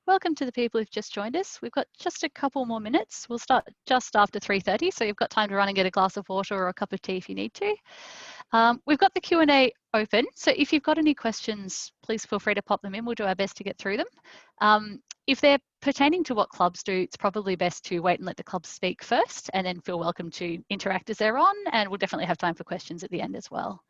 welcome to the people who've just joined us. We've got just a couple more minutes. We'll start just after 3:30, so you've got time to run and get a glass of water or a cup of tea if you need to. We've got the Q&A open, so if you've got any questions, please feel free to pop them in. We'll do our best to get through them. If they're pertaining to what clubs do, it's probably best to wait and let the clubs speak first, and then feel welcome to interact as they're on, and we'll definitely have time for questions at the end as well.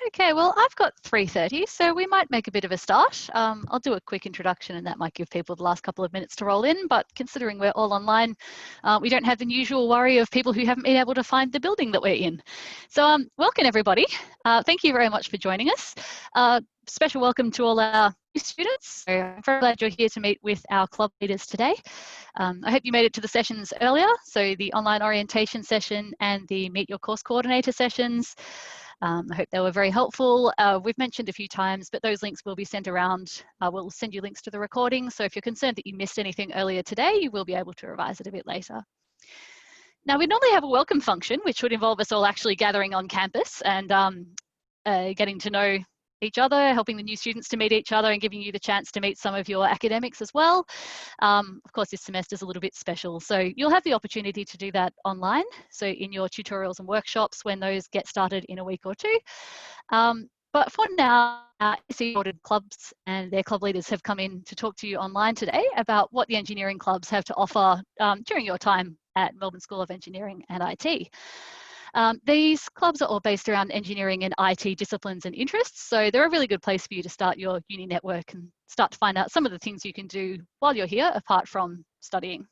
Okay, well, I've got 3:30, so we might make a bit of a start. I'll do a quick introduction and that might give people the last couple of minutes to roll in, but considering we're all online, we don't have the usual worry of people who haven't been able to find the building that we're in. So welcome everybody. Thank you very much for joining us. Special welcome to all our students. So I'm very glad you're here to meet with our club leaders today. I hope you made it to the sessions earlier, so the online orientation session and the Meet Your Course Coordinator sessions. I hope they were very helpful. We've mentioned a few times, but those links will be sent around. We'll send you links to the recording. So if you're concerned that you missed anything earlier today, you will be able to revise it a bit later. Now, we normally have a welcome function, which would involve us all actually gathering on campus and getting to know each other, helping the new students to meet each other and giving you the chance to meet some of your academics as well. Of course, this semester is a little bit special. So you'll have the opportunity to do that online. So in your tutorials and workshops when those get started in a week or two. But for now, SE-ordered clubs and their club leaders have come in to talk to you online today about what the engineering clubs have to offer during your time at Melbourne School of Engineering and IT. These clubs are all based around engineering and IT disciplines and interests, so they're a really good place for you to start your uni network and start to find out some of the things you can do while you're here apart from studying.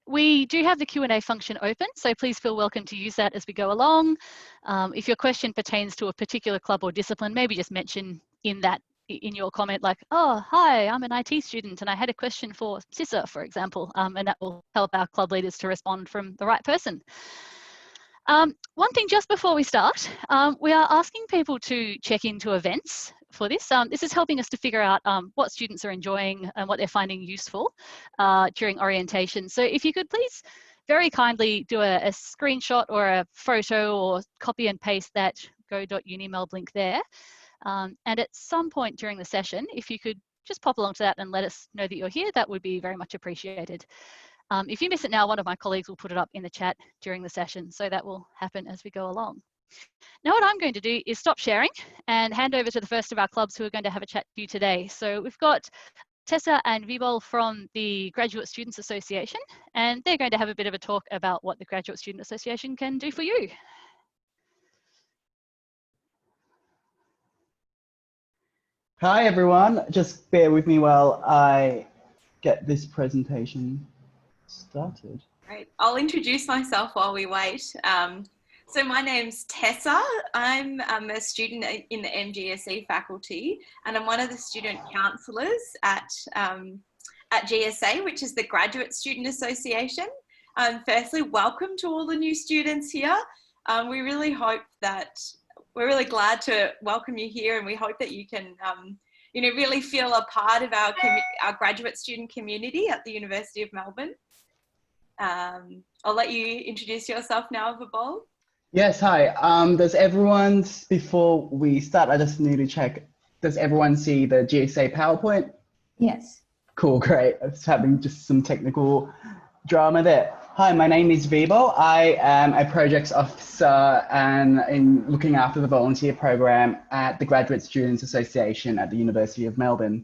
We do have the Q&A function open, so please feel welcome to use that as we go along. If your question pertains to a particular club or discipline, maybe just mention in your comment like, oh, hi, I'm an IT student and I had a question for CISA, for example, and that will help our club leaders to respond from the right person. One thing just before we start, we are asking people to check into events for this. This is helping us to figure out what students are enjoying and what they're finding useful during orientation. So if you could please very kindly do a screenshot or a photo or copy and paste that go.unimelb link there. And at some point during the session, if you could just pop along to that and let us know that you're here, that would be very much appreciated. If you miss it now, one of my colleagues will put it up in the chat during the session, so that will happen as we go along. Now what I'm going to do is stop sharing and hand over to the first of our clubs who are going to have a chat with you today. So we've got Tessa and Vibol from the Graduate Students Association, and they're going to have a bit of a talk about what the Graduate Student Association can do for you. Hi everyone, just bear with me while I get this presentation started. Great. I'll introduce myself while we wait. So my name's Tessa. I'm a student in the MGSE faculty, and I'm one of the student counsellors at GSA, which is the Graduate Student Association. Firstly, welcome to all the new students here. We're really glad to welcome you here, and we hope that you can really feel a part of our graduate student community at the University of Melbourne. I'll let you introduce yourself now, Vibol. Yes, hi. Does everyone, before we start, I just need to check, does everyone see the GSA PowerPoint? Yes. Cool, great. I was having just some technical drama there. Hi, my name is Vibol. I am a projects officer and in looking after the volunteer program at the Graduate Students Association at the University of Melbourne.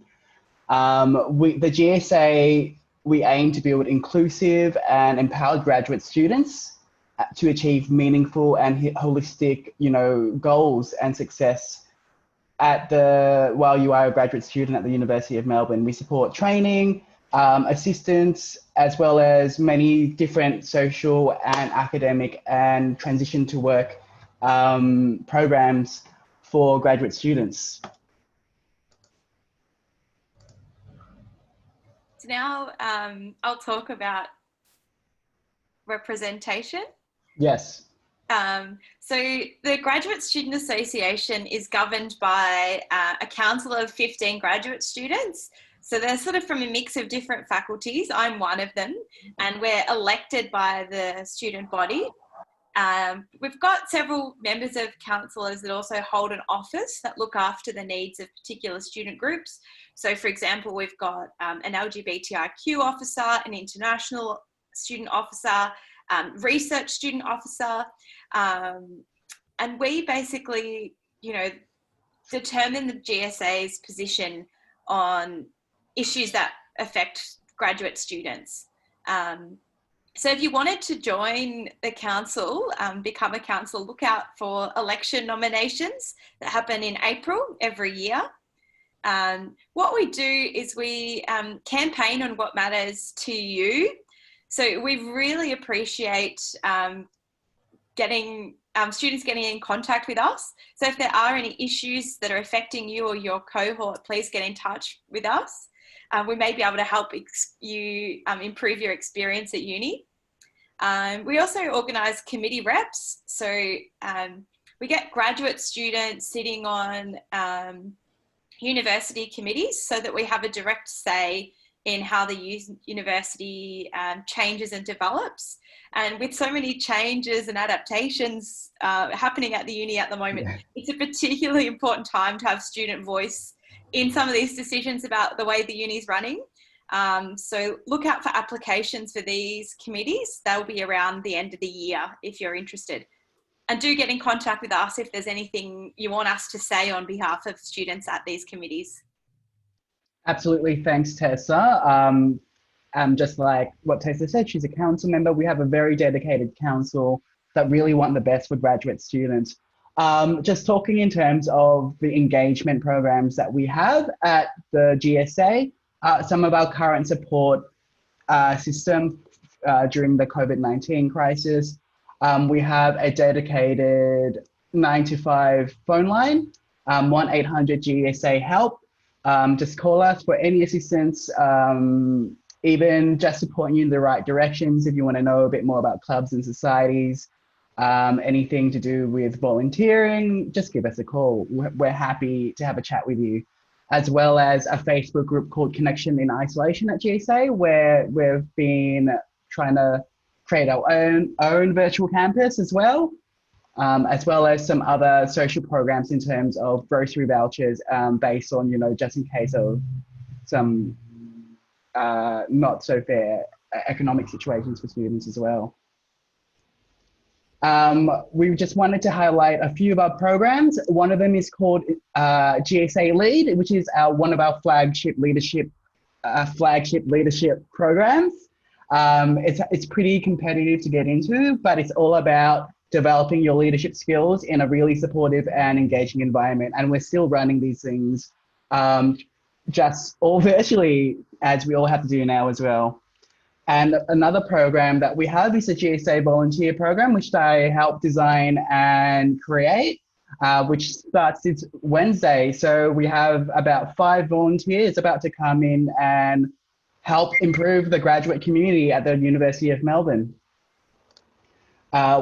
The GSA, we aim to build inclusive and empowered graduate students to achieve meaningful and holistic, goals and success while you are a graduate student at the University of Melbourne. We support training, assistance, as well as many different social and academic and transition to work programs for graduate students. So now I'll talk about representation. Yes. So the Graduate Student Association is governed by a council of 15 graduate students. So they're sort of from a mix of different faculties. I'm one of them, and we're elected by the student body. We've got several members of councillors that also hold an office that look after the needs of particular student groups. So for example, we've got an LGBTIQ officer, an international student officer, research student officer, and we basically, determine the GSA's position on issues that affect graduate students. So if you wanted to join the council, become a council, look out for election nominations that happen in April every year. What we do is we campaign on what matters to you. So we really appreciate students getting in contact with us. So if there are any issues that are affecting you or your cohort, please get in touch with us. We may be able to help you improve your experience at uni. We also organise committee reps. So we get graduate students sitting on university committees so that we have a direct say in how the university changes and develops. And with so many changes and adaptations happening at the uni at the moment, it's a particularly important time to have student voice in some of these decisions about the way the uni is running. So look out for applications for these committees. They'll be around the end of the year if you're interested. And do get in contact with us if there's anything you want us to say on behalf of students at these committees. Absolutely, thanks Tessa. Just like what Tessa said, she's a council member. We have a very dedicated council that really want the best for graduate students. Just talking in terms of the engagement programs that we have at the GSA, some of our current support system during the COVID-19 crisis. We have a dedicated 9-to-5 phone line, 1-800-GSA-HELP. Just call us for any assistance, even just to point you in the right directions if you want to know a bit more about clubs and societies, anything to do with volunteering, just give us a call. We're happy to have a chat with you. As well as a Facebook group called Connection in Isolation at GSA, where we've been trying to create our own virtual campus as well as some other social programs in terms of grocery vouchers based on, just in case of some not so fair economic situations for students as well. We just wanted to highlight a few of our programs. One of them is called GSA Lead, which is one of our flagship leadership programs. It's pretty competitive to get into, but it's all about developing your leadership skills in a really supportive and engaging environment. And we're still running these things just all virtually, as we all have to do now as well. And another program that we have is a GSA volunteer program, which I helped design and create, which starts this Wednesday. So we have about 5 volunteers about to come in and help improve the graduate community at the University of Melbourne.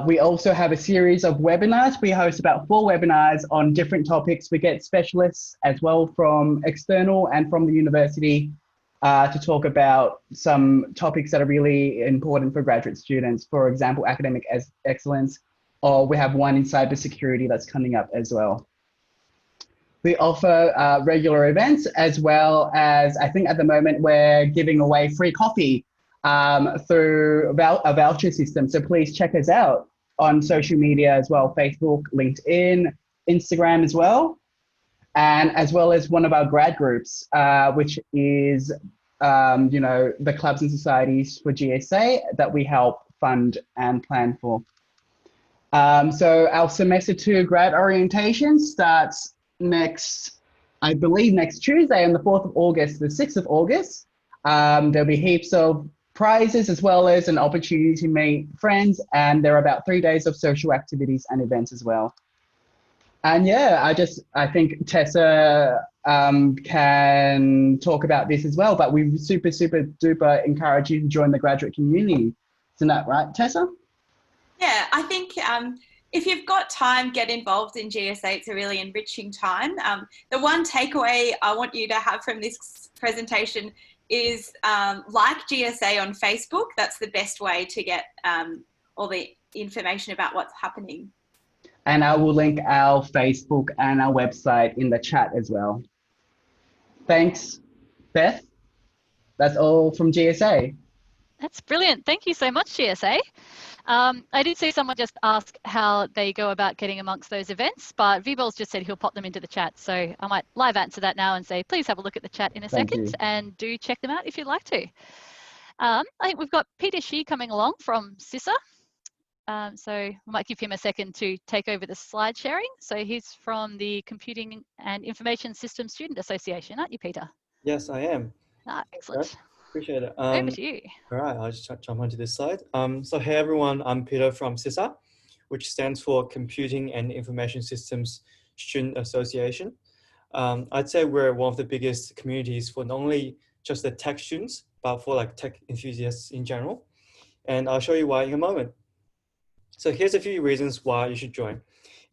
We also have a series of webinars. We host about 4 webinars on different topics. We get specialists as well from external and from the university to talk about some topics that are really important for graduate students, for example, academic excellence, or we have one in cybersecurity that's coming up as well. We offer regular events, as well as, I think at the moment, we're giving away free coffee through a voucher system. So please check us out on social media as well, Facebook, LinkedIn, Instagram as well. And as well as one of our grad groups, which is, the clubs and societies for GSA that we help fund and plan for. So our semester 2 grad orientation starts I believe next Tuesday on the 4th of August, the 6th of August. There'll be heaps of prizes as well as an opportunity to meet friends, and there are about 3 days of social activities and events as well. And yeah, I think Tessa can talk about this as well, but we super duper encourage you to join the graduate community. Isn't that right, Tessa? Yeah, I think if you've got time, get involved in GSA. It's a really enriching time. The one takeaway I want you to have from this presentation is like GSA on Facebook. That's the best way to get all the information about what's happening. And I will link our Facebook and our website in the chat as well. Thanks, Beth. That's all from GSA. That's brilliant. Thank you so much, GSA. I did see someone just ask how they go about getting amongst those events, but Vibel's just said he'll pop them into the chat. So I might live answer that now and say, please have a look at the chat in a second and do check them out if you'd like to. I think we've got Peter Shee coming along from CISA. So we might give him a second to take over the slide sharing. So he's from the Computing and Information Systems Student Association, aren't you, Peter? Yes, I am. Excellent. Okay. Appreciate it. Over to you. All right, I'll just jump onto this slide. So hey everyone, I'm Peter from CISA, which stands for Computing and Information Systems Student Association. I'd say we're one of the biggest communities for not only just the tech students, but for like tech enthusiasts in general. And I'll show you why in a moment. So here's a few reasons why you should join.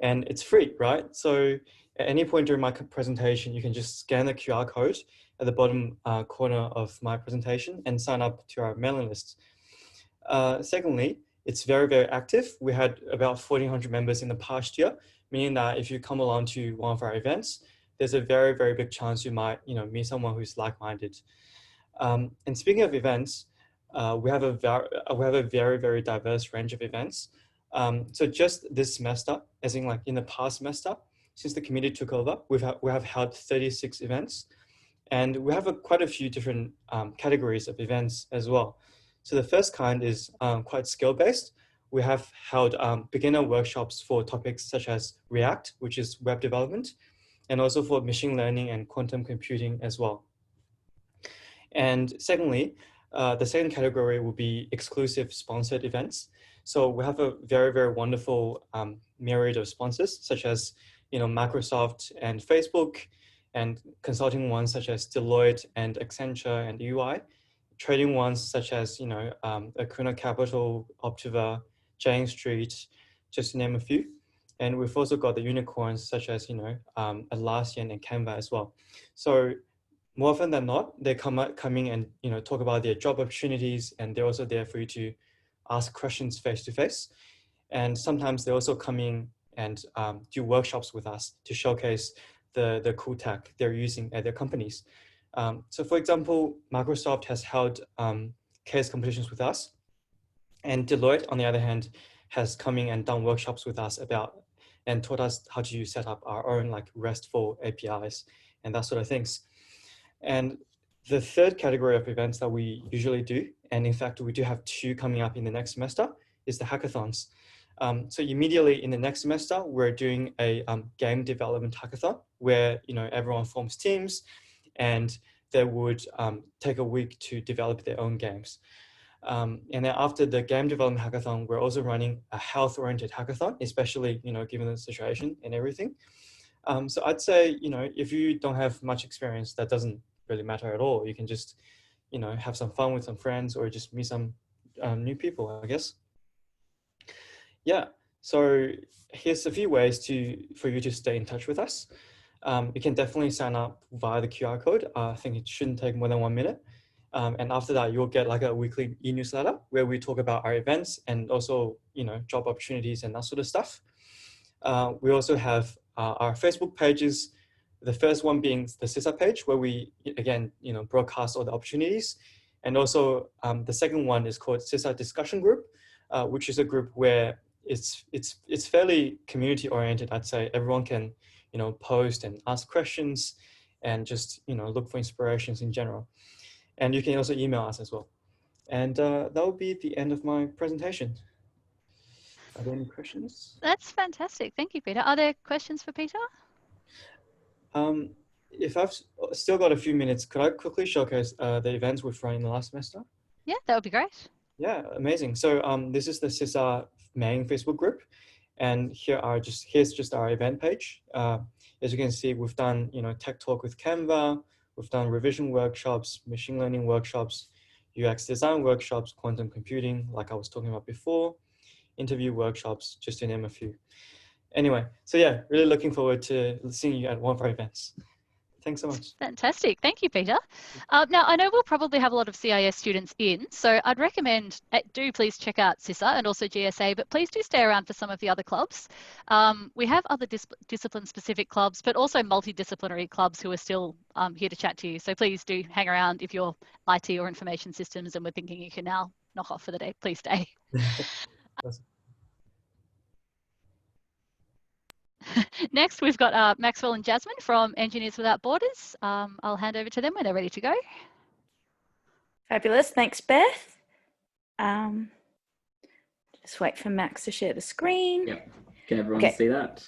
And it's free, right? So at any point during my presentation, you can just scan the QR code at the bottom corner of my presentation and sign up to our mailing list. Secondly, it's very active. We had about 1,400 members in the past year, meaning that if you come along to one of our events, there's a very big chance you might meet someone who's like-minded. And speaking of events, we have a very diverse range of events. So just this semester, as in like in the past semester, since the committee took over, we have held 36 events, and we have quite a few different categories of events as well. So the first kind is quite skill-based. We have held beginner workshops for topics such as React, which is web development, and also for machine learning and quantum computing as well. And secondly, the second category will be exclusive sponsored events. So we have a very wonderful myriad of sponsors, such as Microsoft and Facebook, and consulting ones such as Deloitte and Accenture and EY, trading ones such as Acuna Capital, Optiva, Jane Street, just to name a few. And we've also got the unicorns such as Atlassian and Canva as well. So more often than not, they coming and talk about their job opportunities, and they're also there for you to ask questions face to face. And sometimes they also come in and do workshops with us to showcase the cool tech they're using at their companies. So for example, Microsoft has held case competitions with us. And Deloitte, on the other hand, has come in and done workshops with us and taught us how to set up our own like RESTful APIs and that sort of things. And the third category of events that we usually do, and in fact, we do have 2 coming up in the next semester, is the hackathons. So immediately in the next semester, we're doing a game development hackathon where everyone forms teams and they would take a week to develop their own games. And then after the game development hackathon, we're also running a health-oriented hackathon, especially given the situation and everything. So I'd say if you don't have much experience, that doesn't really matter at all. You can just have some fun with some friends or just meet some new people, I guess. Yeah, so here's a few ways for you to stay in touch with us. You can definitely sign up via the QR code. I think it shouldn't take more than 1 minute. And after that, you'll get like a weekly e-newsletter where we talk about our events and also, job opportunities and that sort of stuff. We also have our Facebook pages. The first one being the CISA page where we, again, broadcast all the opportunities. And also the second one is called CISA Discussion Group, which is a group where it's fairly community oriented. I'd say everyone can, post and ask questions and just, look for inspirations in general. And you can also email us as well. And that will be the end of my presentation. Are there any questions? That's fantastic. Thank you, Peter. Are there questions for Peter? If I've still got a few minutes, could I quickly showcase the events we've run in the last semester? Yeah, that would be great. Yeah, amazing. So this is the CISA main Facebook group. And here's just our event page. As you can see, we've done, tech talk with Canva. We've done revision workshops, machine learning workshops, UX design workshops, quantum computing, like I was talking about before, interview workshops, just to name a few. Anyway, so yeah, really looking forward to seeing you at one of our events. Thanks so much. Fantastic. Thank you, Peter. Now, I know we'll probably have a lot of CIS students in, so I'd recommend, do please check out CISA and also GSA, but please do stay around for some of the other clubs. We have other discipline-specific clubs, but also multidisciplinary clubs who are still here to chat to you. So please do hang around if you're IT or information systems and we're thinking you can now knock off for the day. Please stay. Awesome. Next, we've got Maxwell and Jasmine from Engineers Without Borders. I'll hand over to them when they're ready to go. Fabulous, thanks Beth. Just wait for Max to share the screen. Yep, can everyone see that?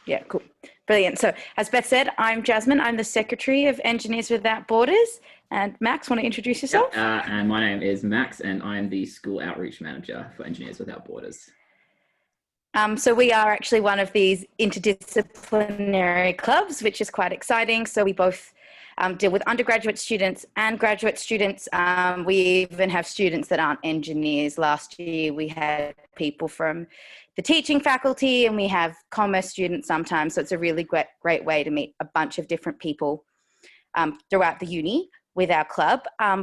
Yeah, cool, brilliant. So as Beth said, I'm Jasmine, I'm the Secretary of Engineers Without Borders. And Max, want to introduce yourself? Yep. And my name is Max and I'm the School Outreach Manager for Engineers Without Borders. So we are actually one of these interdisciplinary clubs, which is quite exciting. So we both deal with undergraduate students and graduate students. We even have students that aren't engineers. Last year, we had people from the teaching faculty and we have commerce students sometimes. So it's a really great way to meet a bunch of different people throughout the uni with our club.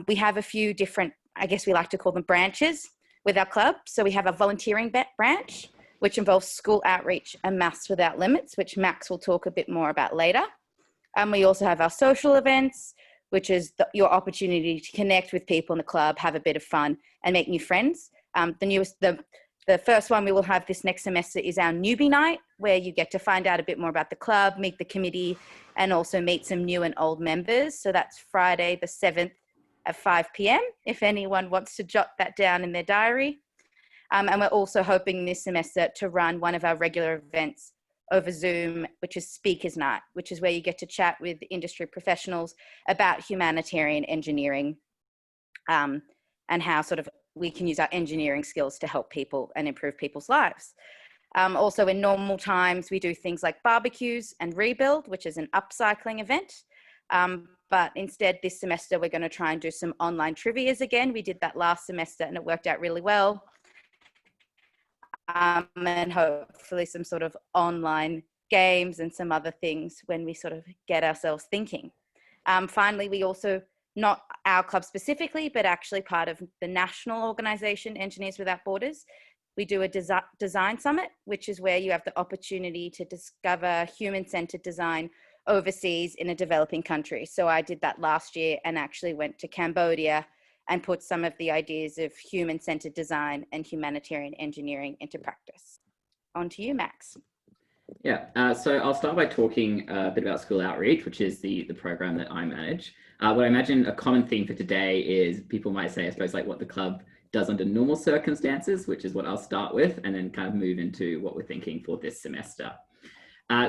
We have a few different, I guess we like to call them branches with our club. So we have a volunteering branch, which involves school outreach and Maths Without Limits, which Max will talk a bit more about later. And we also have our social events, which is your opportunity to connect with people in the club, have a bit of fun and make new friends. The first one we will have this next semester is our newbie night, where you get to find out a bit more about the club, meet the committee, and also meet some new and old members. So that's Friday the 7th at 5 p.m. if anyone wants to jot that down in their diary. And we're also hoping this semester to run one of our regular events over Zoom, which is Speakers Night, which is where you get to chat with industry professionals about humanitarian engineering and how sort of we can use our engineering skills to help people and improve people's lives. Also in normal times, we do things like barbecues and Rebuild, which is an upcycling event. But instead this semester, we're going to try and do some online trivias again. We did that last semester and it worked out really well. And hopefully some sort of online games and some other things when we sort of get ourselves thinking. Finally, we also, not our club specifically, but actually part of the national organisation, Engineers Without Borders, we do a design summit, which is where you have the opportunity to discover human-centred design overseas in a developing country. So I did that last year and actually went to Cambodia and put some of the ideas of human-centered design and humanitarian engineering into practice. On to you, Max. Yeah, so I'll start by talking a bit about School Outreach, which is the program that I manage. What I imagine a common theme for today is people might say, I suppose, like what the club does under normal circumstances, which is what I'll start with, and then kind of move into what we're thinking for this semester.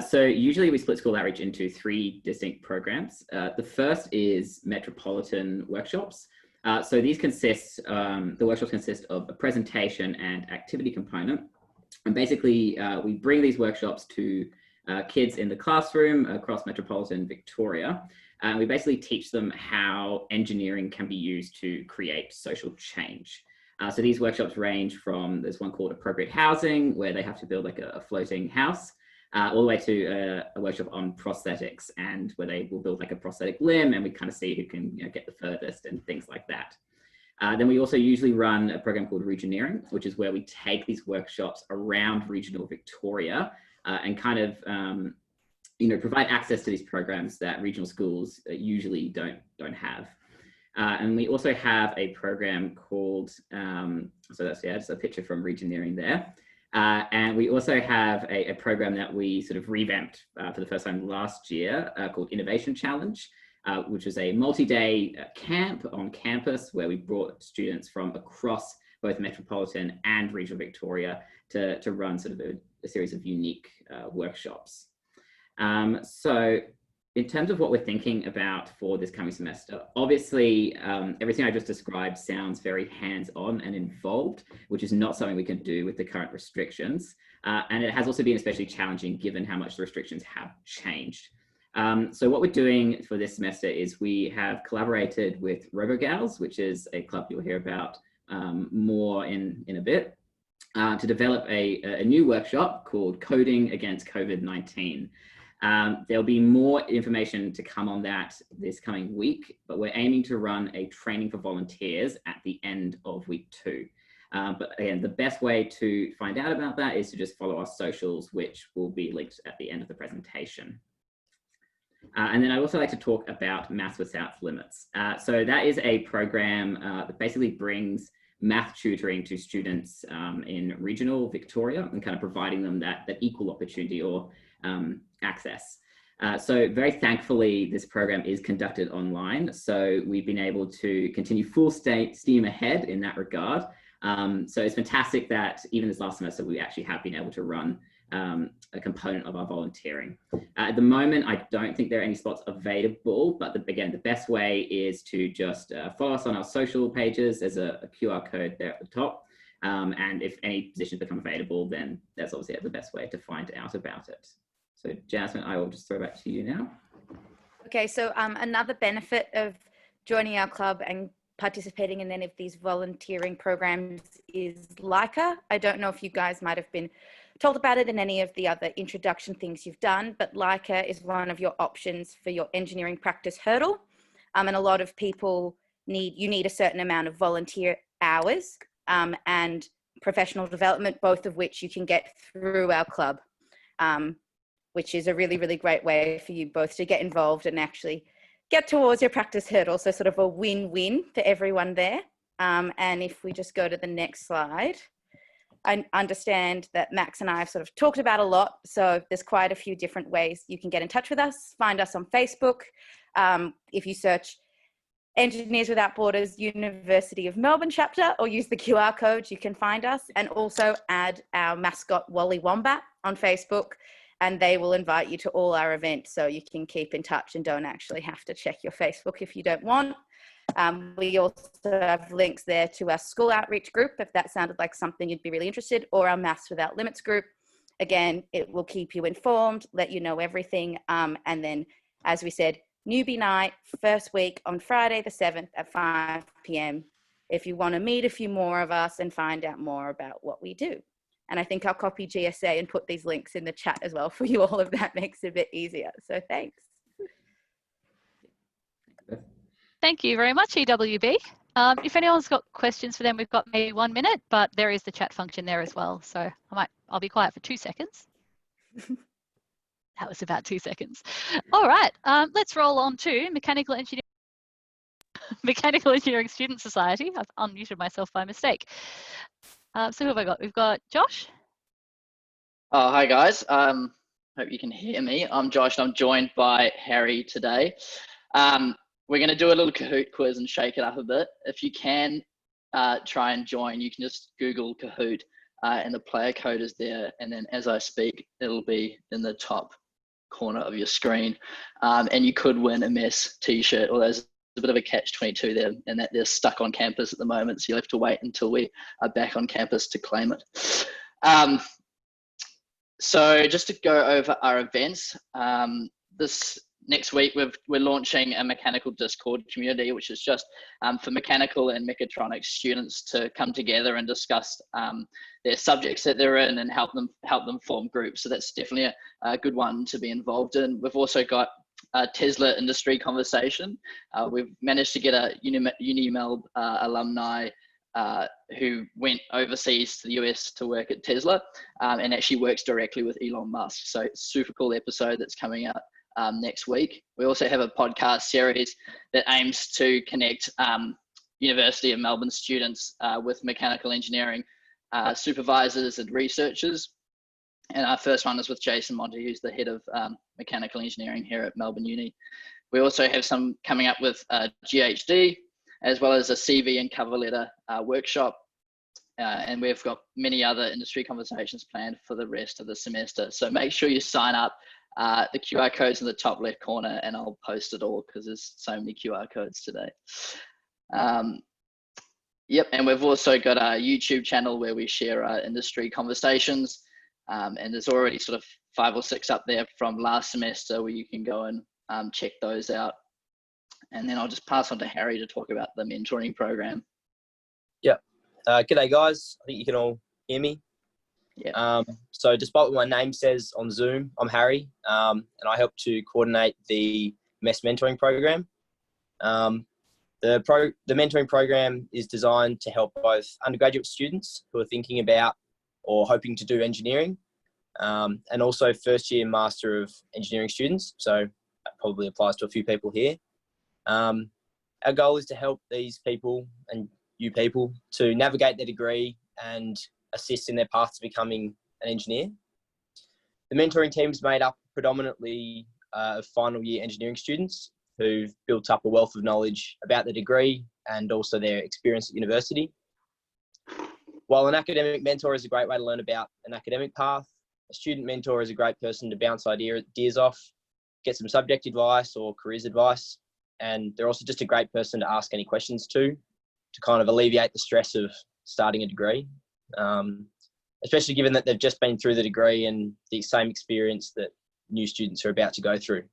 So usually we split School Outreach into 3 distinct programs. The first is metropolitan workshops. So these consist, the workshops consist of a presentation and activity component. And basically, we bring these workshops to kids in the classroom across metropolitan Victoria. And we basically teach them how engineering can be used to create social change. So these workshops range from, there's one called Appropriate Housing, where they have to build like a floating house, all the way to a workshop on prosthetics, and where they will build like a prosthetic limb, and we kind of see who can get the furthest and things like that. Then we also usually run a program called Regioneering, which is where we take these workshops around regional Victoria and kind of provide access to these programs that regional schools usually don't have. And we also have a program called, so that's, yeah, just a picture from Regioneering there. And we also have a program that we sort of revamped for the first time last year called Innovation Challenge, which was a multi-day camp on campus where we brought students from across both metropolitan and regional Victoria to run sort of a series of unique workshops. So in terms of what we're thinking about for this coming semester, obviously everything I just described sounds very hands-on and involved, which is not something we can do with the current restrictions. And it has also been especially challenging given how much the restrictions have changed. So what we're doing for this semester is we have collaborated with RoboGals, which is a club you'll hear about more in a bit, to develop a new workshop called Coding Against COVID-19. There'll be more information to come on that this coming week, but we're aiming to run a training for volunteers at the end of week 2. But again, the best way to find out about that is to just follow our socials, which will be linked at the end of the presentation. And then I'd also like to talk about Maths Without Limits. So that is a program that basically brings math tutoring to students in regional Victoria and kind of providing them that equal opportunity or access. So very thankfully, this program is conducted online. So we've been able to continue full steam ahead in that regard. So it's fantastic that even this last semester, we actually have been able to run a component of our volunteering. At the moment, I don't think there are any spots available, but again, the best way is to just follow us on our social pages. There's a QR code there at the top. And if any positions become available, then that's obviously the best way to find out about it. So Jasmine, I will just throw back to you now. Okay, so another benefit of joining our club and participating in any of these volunteering programs is Leica. I don't know if you guys might have been told about it in any of the other introduction things you've done, but Leica is one of your options for your engineering practice hurdle. And a lot of people need a certain amount of volunteer hours and professional development, both of which you can get through our club, which is a really, really great way for you both to get involved and actually get towards your practice hurdle. So sort of a win-win for everyone there. And if we just go to the next slide, I understand that Max and I have sort of talked about a lot. So there's quite a few different ways you can get in touch with us. Find us on Facebook. If you search Engineers Without Borders University of Melbourne chapter or use the QR code, you can find us, and also add our mascot Wally Wombat on Facebook, and they will invite you to all our events so you can keep in touch and don't actually have to check your Facebook if you don't want. We also have links there to our school outreach group if that sounded like something you'd be really interested, or our Maths Without Limits group. Again, it will keep you informed, let you know everything, and then, as we said, newbie night, first week on Friday the 7th at 5 p.m. if you want to meet a few more of us and find out more about what we do. And I think I'll copy GSA and put these links in the chat as well for you all if that makes it a bit easier. So thanks. Thank you very much, EWB. If anyone's got questions for them, we've got maybe 1 minute, but there is the chat function there as well. So I'll be quiet for 2 seconds. That was about 2 seconds. All right, let's roll on to Mechanical Engineering Student Society. I've unmuted myself by mistake. So who have I got? We've got Josh. Oh, hi guys. Hope you can hear me. I'm Josh and I'm joined by Harry today. We're going to do a little Kahoot quiz and shake it up a bit. If you can try and join, you can just Google Kahoot and the player code is there. And then as I speak, it'll be in the top corner of your screen. And you could win a mess t-shirt, or there's a bit of a catch-22 there, and that they're stuck on campus at the moment. So you'll have to wait until we are back on campus to claim it. So just to go over our events, this next week we're launching a mechanical Discord community, which is just for mechanical and mechatronics students to come together and discuss their subjects that they're in and help them form groups. So that's definitely a good one to be involved in. We've also got a Tesla industry conversation. We've managed to get a UniMel alumni who went overseas to the US to work at Tesla and actually works directly with Elon Musk. So super cool episode that's coming out next week. We also have a podcast series that aims to connect University of Melbourne students with mechanical engineering supervisors and researchers. And our first one is with Jason Monty, who's the head of mechanical engineering here at Melbourne Uni. We also have some coming up with GHD, as well as a CV and cover letter workshop. And we've got many other industry conversations planned for the rest of the semester. So make sure you sign up. The QR code's in the top left corner, and I'll post it all because there's so many QR codes today. Yep, and we've also got a YouTube channel where we share our industry conversations. And there's already sort of 5 or 6 up there from last semester where you can go and check those out. And then I'll just pass on to Harry to talk about the mentoring program. Yeah. G'day guys. I think you can all hear me. Yeah. So despite what my name says on Zoom, I'm Harry, and I help to coordinate the MESS mentoring program. The mentoring program is designed to help both undergraduate students who are thinking about or hoping to do engineering, and also first-year Master of Engineering students. So that probably applies to a few people here. Our goal is to help these people and you people to navigate their degree and assist in their path to becoming an engineer. The mentoring team is made up predominantly of final year engineering students who've built up a wealth of knowledge about the degree and also their experience at university. While an academic mentor is a great way to learn about an academic path, a student mentor is a great person to bounce ideas off, get some subject advice or careers advice. And they're also just a great person to ask any questions to kind of alleviate the stress of starting a degree, especially given that they've just been through the degree and the same experience that new students are about to go through.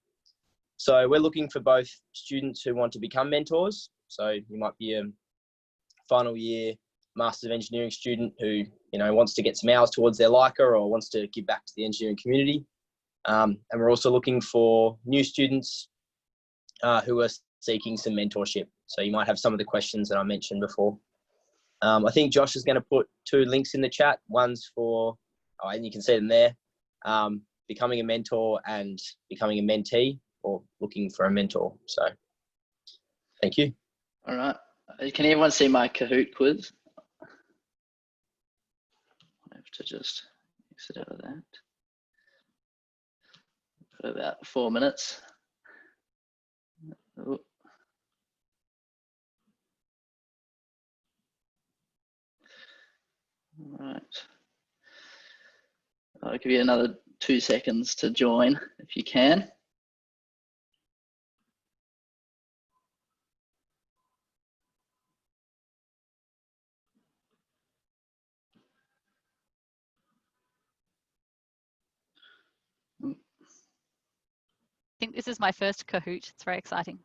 So we're looking for both students who want to become mentors. So you might be a final year Masters of Engineering student who wants to get some hours towards their LICA or wants to give back to the engineering community. And we're also looking for new students who are seeking some mentorship. So you might have some of the questions that I mentioned before. I think Josh is going to put 2 links in the chat. One's for, and you can see them there, becoming a mentor and becoming a mentee, or looking for a mentor. So thank you. All right. Can everyone see my Kahoot quiz? I have to just exit out of that. For about 4 minutes. Oh. All right. I'll give you another 2 seconds to join if you can. I think this is my first Kahoot. It's very exciting.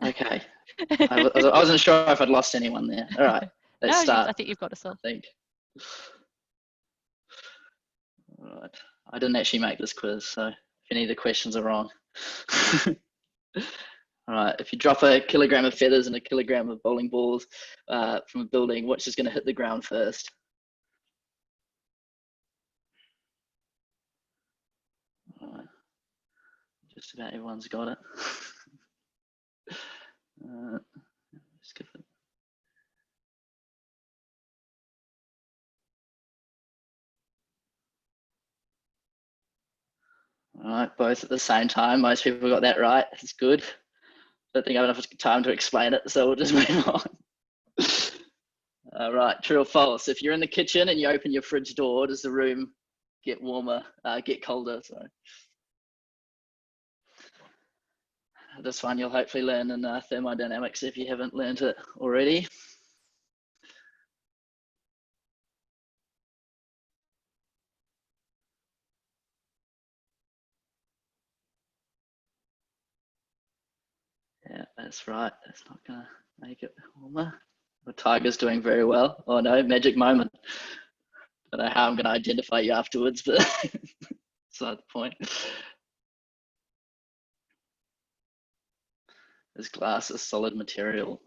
Okay. I wasn't sure if I'd lost anyone there. All right. Let's start. I think you've got us all. I think. All right. I didn't actually make this quiz, so if any of the questions are wrong. All right. If you drop a kilogram of feathers and a kilogram of bowling balls from a building, which is going to hit the ground first? All right. Just about everyone's got it. Skip it. All right, both at the same time. Most people got that right. It's good. Don't think I have enough time to explain it, so we'll just move on. All right, true or false? If you're in the kitchen and you open your fridge door, does the room get warmer, get colder? Sorry. This one you'll hopefully learn in thermodynamics if you haven't learned it already. Yeah, that's right. That's not gonna make it warmer. The tiger's doing very well. Oh no, magic moment. Don't know how I'm gonna identify you afterwards, but beside the point. This glass is solid material.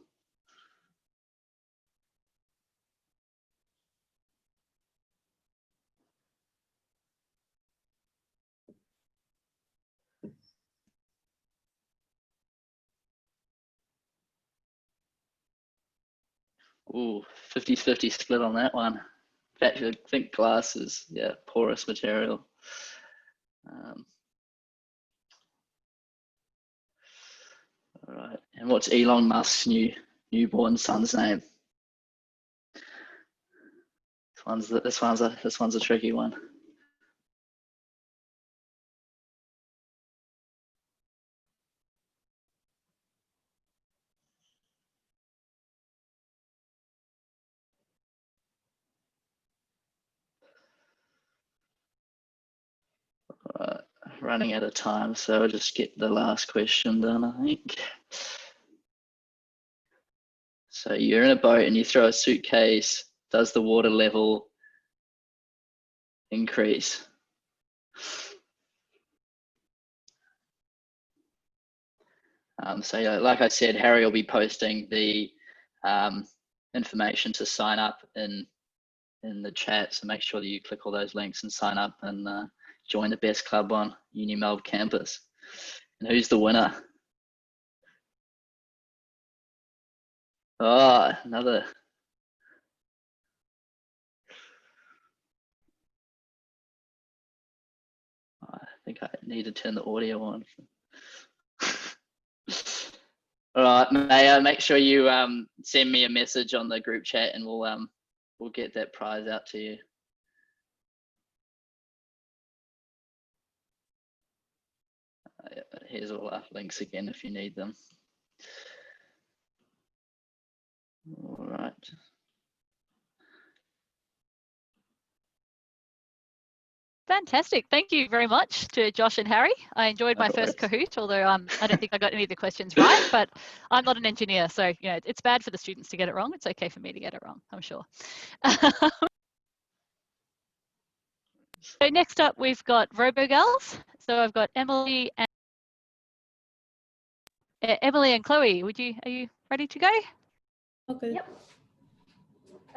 Ooh, 50-50 split on that one. In fact, I think glass is, yeah, porous material. All right, and what's Elon Musk's newborn son's name? This one's a tricky one. Running out of time, so I'll just get the last question done, I think. So you're in a boat and you throw a suitcase. Does the water level increase? So like I said, Harry will be posting the information to sign up in the chat. So make sure that you click all those links and sign up and join the best club on Uni Melbourne campus. And who's the winner? Oh, another. I think I need to turn the audio on. All right, Maya, make sure you send me a message on the group chat and we'll get that prize out to you. Here's all our links again if you need them. All right. Fantastic. Thank you very much to Josh and Harry. I enjoyed my first Kahoot, although I don't think I got any of the questions right, but I'm not an engineer, so you know, it's bad for the students to get it wrong. It's okay for me to get it wrong, I'm sure. So next up, we've got RoboGirls. So I've got Emily and Chloe. Are you ready to go? Okay. Yep.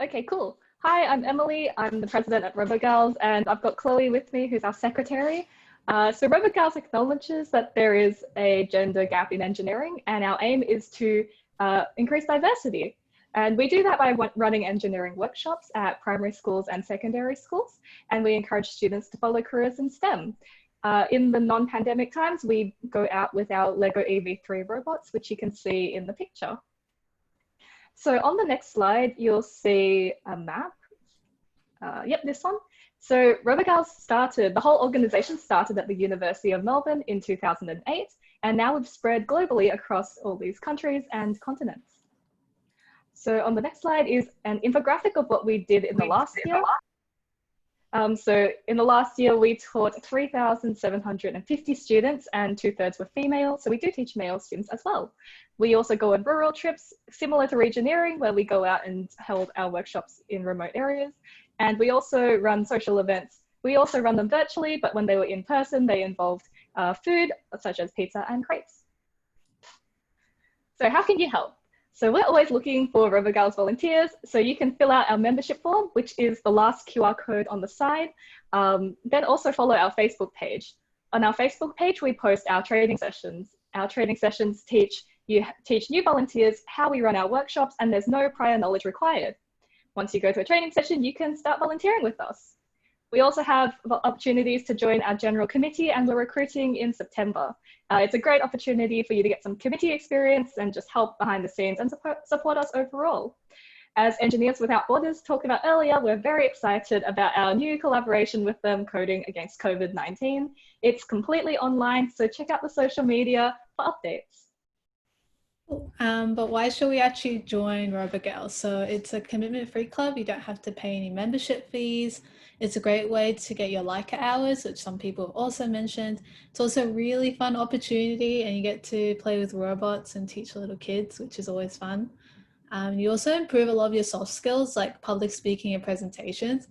Okay, cool. Hi, I'm Emily. I'm the president at RoboGirls, and I've got Chloe with me, who's our secretary. So RoboGirls acknowledges that there is a gender gap in engineering, and our aim is to increase diversity. And we do that by running engineering workshops at primary schools and secondary schools, and we encourage students to follow careers in STEM. In the non-pandemic times, we go out with our LEGO EV3 robots, which you can see in the picture. So on the next slide, you'll see a map. Yep, this one. So RoboGirls the whole organization started at the University of Melbourne in 2008, and now we've spread globally across all these countries and continents. So on the next slide is an infographic of what we did in the last year. So in the last year, we taught 3,750 students and 2/3 were female. So we do teach male students as well. We also go on rural trips, similar to Regioneering, where we go out and hold our workshops in remote areas. And we also run social events. We also run them virtually, but when they were in person, they involved food, such as pizza and crepes. So how can you help? So we're always looking for RoboGirls volunteers. So you can fill out our membership form, which is the last QR code on the side. Then also follow our Facebook page. On our Facebook page, we post our training sessions. Our training sessions teach new volunteers how we run our workshops, and there's no prior knowledge required. Once you go to a training session, you can start volunteering with us. We also have opportunities to join our general committee, and we're recruiting in September. It's a great opportunity for you to get some committee experience and just help behind the scenes and support us overall. As Engineers Without Borders talked about earlier, we're very excited about our new collaboration with them, Coding Against COVID-19. It's completely online, so check out the social media for updates. But why should we actually join RoboGals? So it's a commitment-free club. You don't have to pay any membership fees. It's a great way to get your Leica hours, which some people have also mentioned. It's also a really fun opportunity, and you get to play with robots and teach little kids, which is always fun. You also improve a lot of your soft skills, like public speaking and presentations,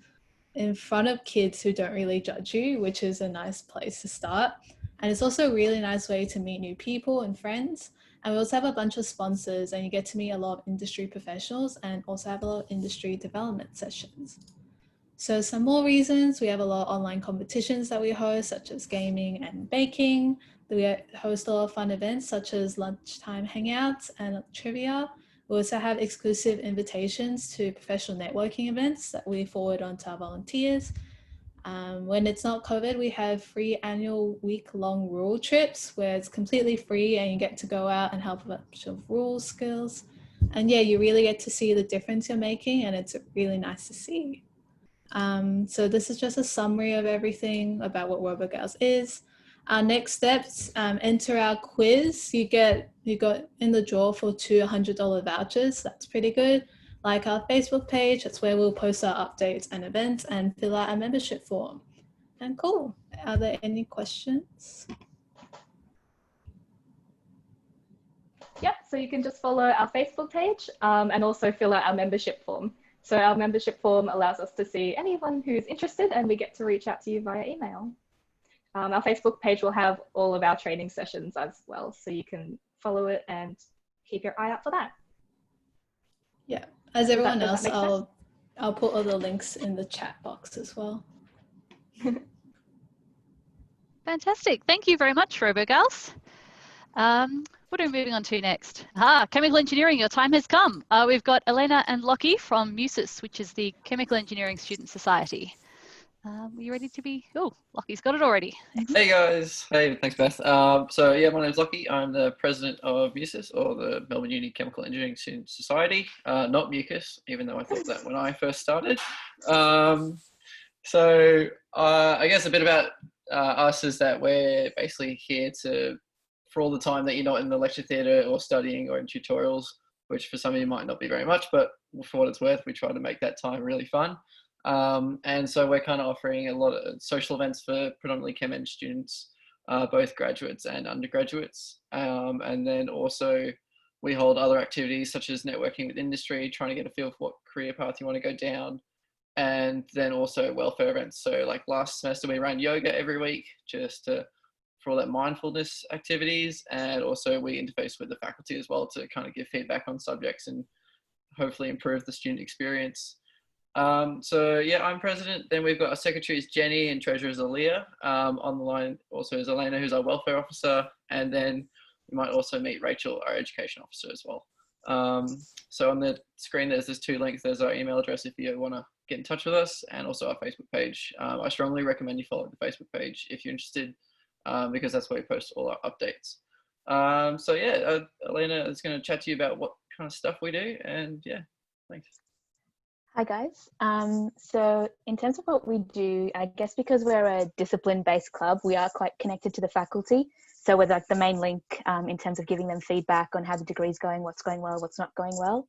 in front of kids who don't really judge you, which is a nice place to start. And it's also a really nice way to meet new people and friends. And we also have a bunch of sponsors, and you get to meet a lot of industry professionals and also have a lot of industry development sessions. So some more reasons: we have a lot of online competitions that we host, such as gaming and baking. We host a lot of fun events such as lunchtime hangouts and trivia. We also have exclusive invitations to professional networking events that we forward on to our volunteers. When it's not COVID, we have free annual week-long rural trips where it's completely free and you get to go out and help a bunch of rural skills. And yeah, you really get to see the difference you're making, and it's really nice to see. So this is just a summary of everything about what RoboGals is. Our next steps: enter our quiz. You got in the draw for 2 $100 vouchers. That's pretty good. Like our Facebook page, that's where we'll post our updates and events, and fill out our membership form. And cool. Are there any questions? Yep, so you can just follow our Facebook page and also fill out our membership form. So our membership form allows us to see anyone who's interested, and we get to reach out to you via email. Our Facebook page will have all of our training sessions as well, so you can follow it and keep your eye out for that. Yeah, as everyone else, I'll put all the links in the chat box as well. Fantastic. Thank you very much, RoboGals. What are we moving on to next? Chemical engineering, your time has come. We've got Elena and Lockie from MUSIS, which is the Chemical Engineering Student Society. Are you ready to be? Oh, Lockie's got it already. Hey guys. Hey, thanks Beth. So yeah, my name's Lockie. I'm the president of MUSIS, or the Melbourne Uni Chemical Engineering Student Society. Not MUCUS, even though I thought that when I first started. So I guess a bit about us is that we're basically here for all the time that you're not in the lecture theatre or studying or in tutorials, which for some of you might not be very much, but for what it's worth, we try to make that time really fun. And so we're kind of offering a lot of social events for predominantly Chem Eng students, both graduates and undergraduates. And then also we hold other activities such as networking with industry, trying to get a feel for what career path you want to go down. And then also welfare events. So like last semester we ran yoga every week just for all that mindfulness activities. And also we interface with the faculty as well to kind of give feedback on subjects and hopefully improve the student experience. So yeah, I'm president. Then we've got our secretaries Jenny and treasurers Aaliyah. On the line also is Elena, who's our welfare officer, and then we might also meet Rachel, our education officer, as well. So on the screen there's 2 links. There's our email address if you want to get in touch with us, and also our Facebook page. I strongly recommend you follow the Facebook page if you're interested, because that's where we post all our updates. So yeah, Elena is going to chat to you about what kind of stuff we do, and yeah, thanks. Hi guys. So in terms of what we do, I guess because we're a discipline-based club, we are quite connected to the faculty. So we're like the main link in terms of giving them feedback on how the degree's going, what's going well, what's not going well.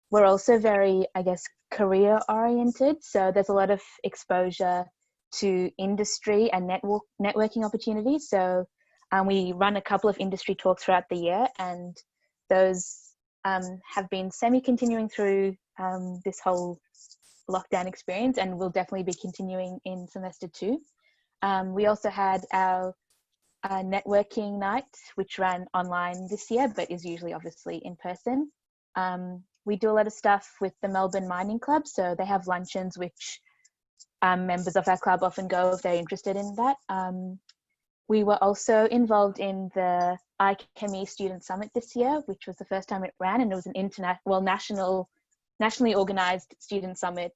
We're also very, I guess, career-oriented. So there's a lot of exposure to industry and networking opportunities. So we run a couple of industry talks throughout the year, and those have been semi-continuing through this whole lockdown experience, and will definitely be continuing in semester 2. We also had our networking night, which ran online this year, but is usually obviously in person. We do a lot of stuff with the Melbourne Mining Club, so they have luncheons which members of our club often go if they're interested in that. We were also involved in the iChemie Student Summit this year, which was the first time it ran, and it was an nationally organised student summit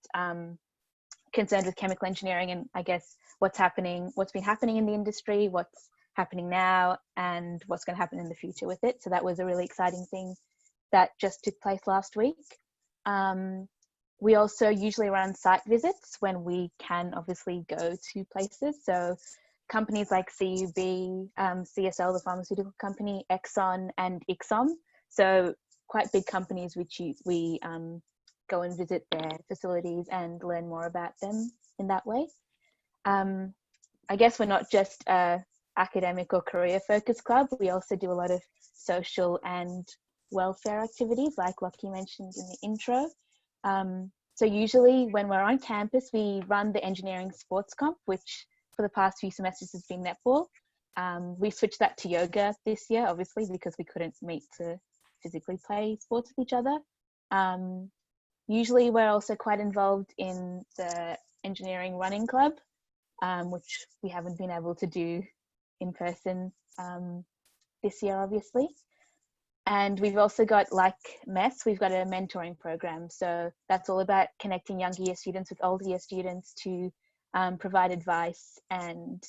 concerned with chemical engineering and I guess what's been happening in the industry, what's happening now, and what's going to happen in the future with it. So that was a really exciting thing that just took place last week. We also usually run site visits when we can obviously go to places. So companies like CUB, CSL, the pharmaceutical company, Exxon and IXOM. So quite big companies which we go and visit their facilities and learn more about them in that way. I guess we're not just a academic or career focused club. We also do a lot of social and welfare activities like Lockie mentioned in the intro. So usually when we're on campus, we run the engineering sports comp, which for the past few semesters has been netball. We switched that to yoga this year, obviously, because we couldn't meet to physically play sports with each other. Usually we're also quite involved in the engineering running club, which we haven't been able to do in person this year, obviously. And we've also got, like MES, we've got a mentoring program. So that's all about connecting younger year students with older year students to provide advice and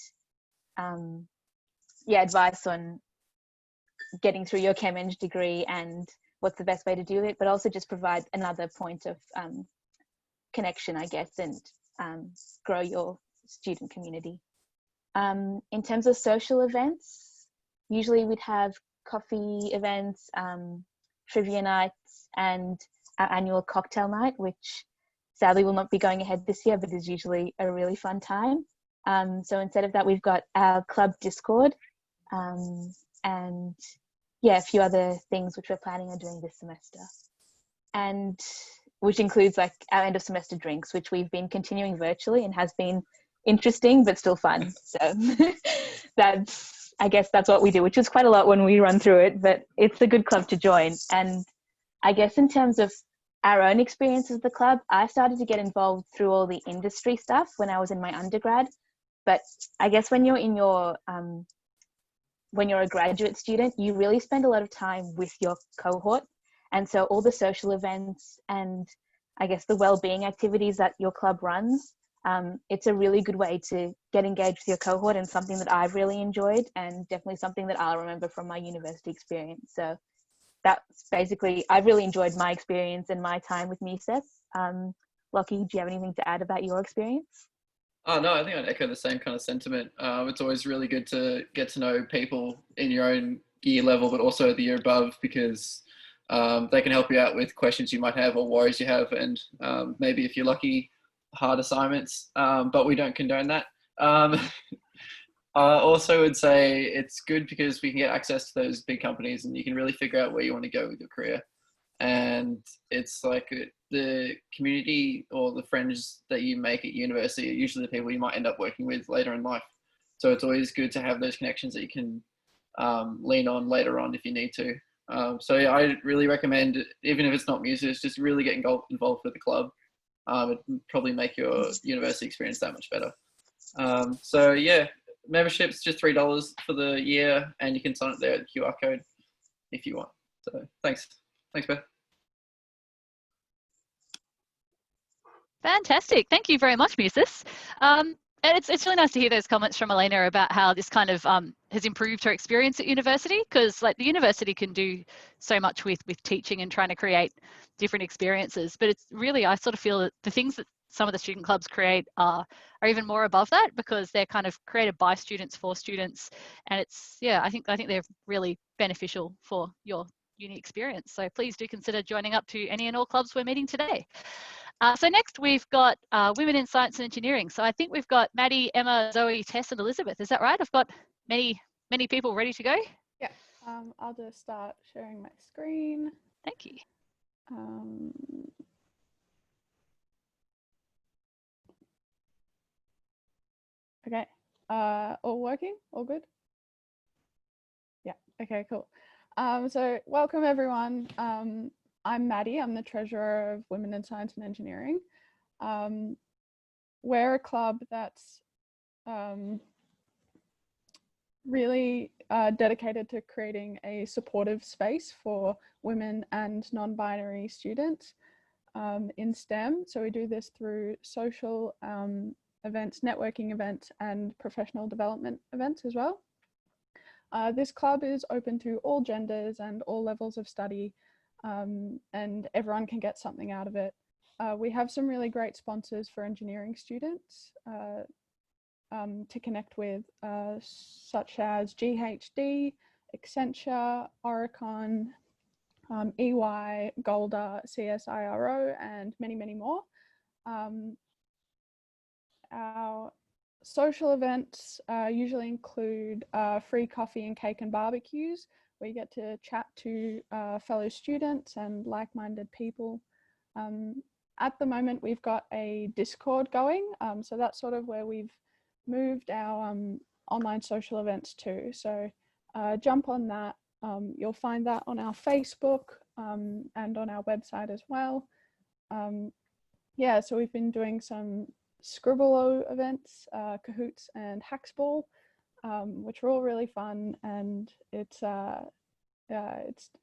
advice on getting through your Chem Eng degree and what's the best way to do it, but also just provide another point of connection, I guess, and grow your student community. In terms of social events, usually we'd have coffee events, trivia nights, and our annual cocktail night, which sadly will not be going ahead this year, but is usually a really fun time. So instead of that, we've got our club Discord, and a few other things which we're planning on doing this semester, and which includes like our end of semester drinks, which we've been continuing virtually and has been interesting but still fun. So I guess that's what we do, which is quite a lot when we run through it, but it's a good club to join. And I guess in terms of our own experience as the club, I started to get involved through all the industry stuff when I was in my undergrad. But I guess when you're in your when you're a graduate student, you really spend a lot of time with your cohort. And so all the social events and I guess the well-being activities that your club runs, it's a really good way to get engaged with your cohort, and something that I've really enjoyed, and definitely something that I'll remember from my university experience. So that's basically, I've really enjoyed my experience and my time with MESES. Lockie, do you have anything to add about your experience? Oh, no, I think I'd echo the same kind of sentiment. It's always really good to get to know people in your own year level, but also the year above, because they can help you out with questions you might have or worries you have, and maybe if you're lucky, hard assignments, but we don't condone that. I also would say it's good because we can get access to those big companies and you can really figure out where you want to go with your career. And it's like the community or the friends that you make at university are usually the people you might end up working with later in life. So it's always good to have those connections that you can lean on later on if you need to. So yeah, I really recommend, even if it's not music, just really get involved with the club. It'd probably make your university experience that much better. So yeah, membership's just $3 for the year, and you can sign up there at the QR code if you want. So thanks, Beth. Fantastic. Thank you very much, Musis. And it's really nice to hear those comments from Elena about how this kind of has improved her experience at university, because like the university can do so much with teaching and trying to create different experiences, but it's really, I sort of feel that the things that some of the student clubs create are even more above that, because they're kind of created by students for students, and it's, yeah, I think they're really beneficial for your uni experience. So please do consider joining up to any and all clubs we're meeting today. So next we've got Women in Science and Engineering. So I think we've got Maddie, Emma, Zoe, Tess and Elizabeth. Is that right? I've got many people ready to go. Yeah, I'll just start sharing my screen. Thank you. Okay, all working? All good? Yeah, okay, cool. So welcome everyone. I'm Maddie, I'm the Treasurer of Women in Science and Engineering. we're a club that's really dedicated to creating a supportive space for women and non-binary students in STEM. So we do this through social events, networking events, and professional development events as well. This club is open to all genders and all levels of study, and everyone can get something out of it. We have some really great sponsors for engineering students to connect with, such as GHD, Accenture, Oricon, EY, Golda, CSIRO, and many, many more. Our social events usually include free coffee and cake and barbecues. We get to chat to fellow students and like-minded people. At the moment, we've got a Discord going, so that's sort of where we've moved our online social events to. So jump on that. You'll find that on our Facebook and on our website as well. Yeah, so we've been doing some Scribble events, Cahoots and Hacksball, which are all really fun, and it's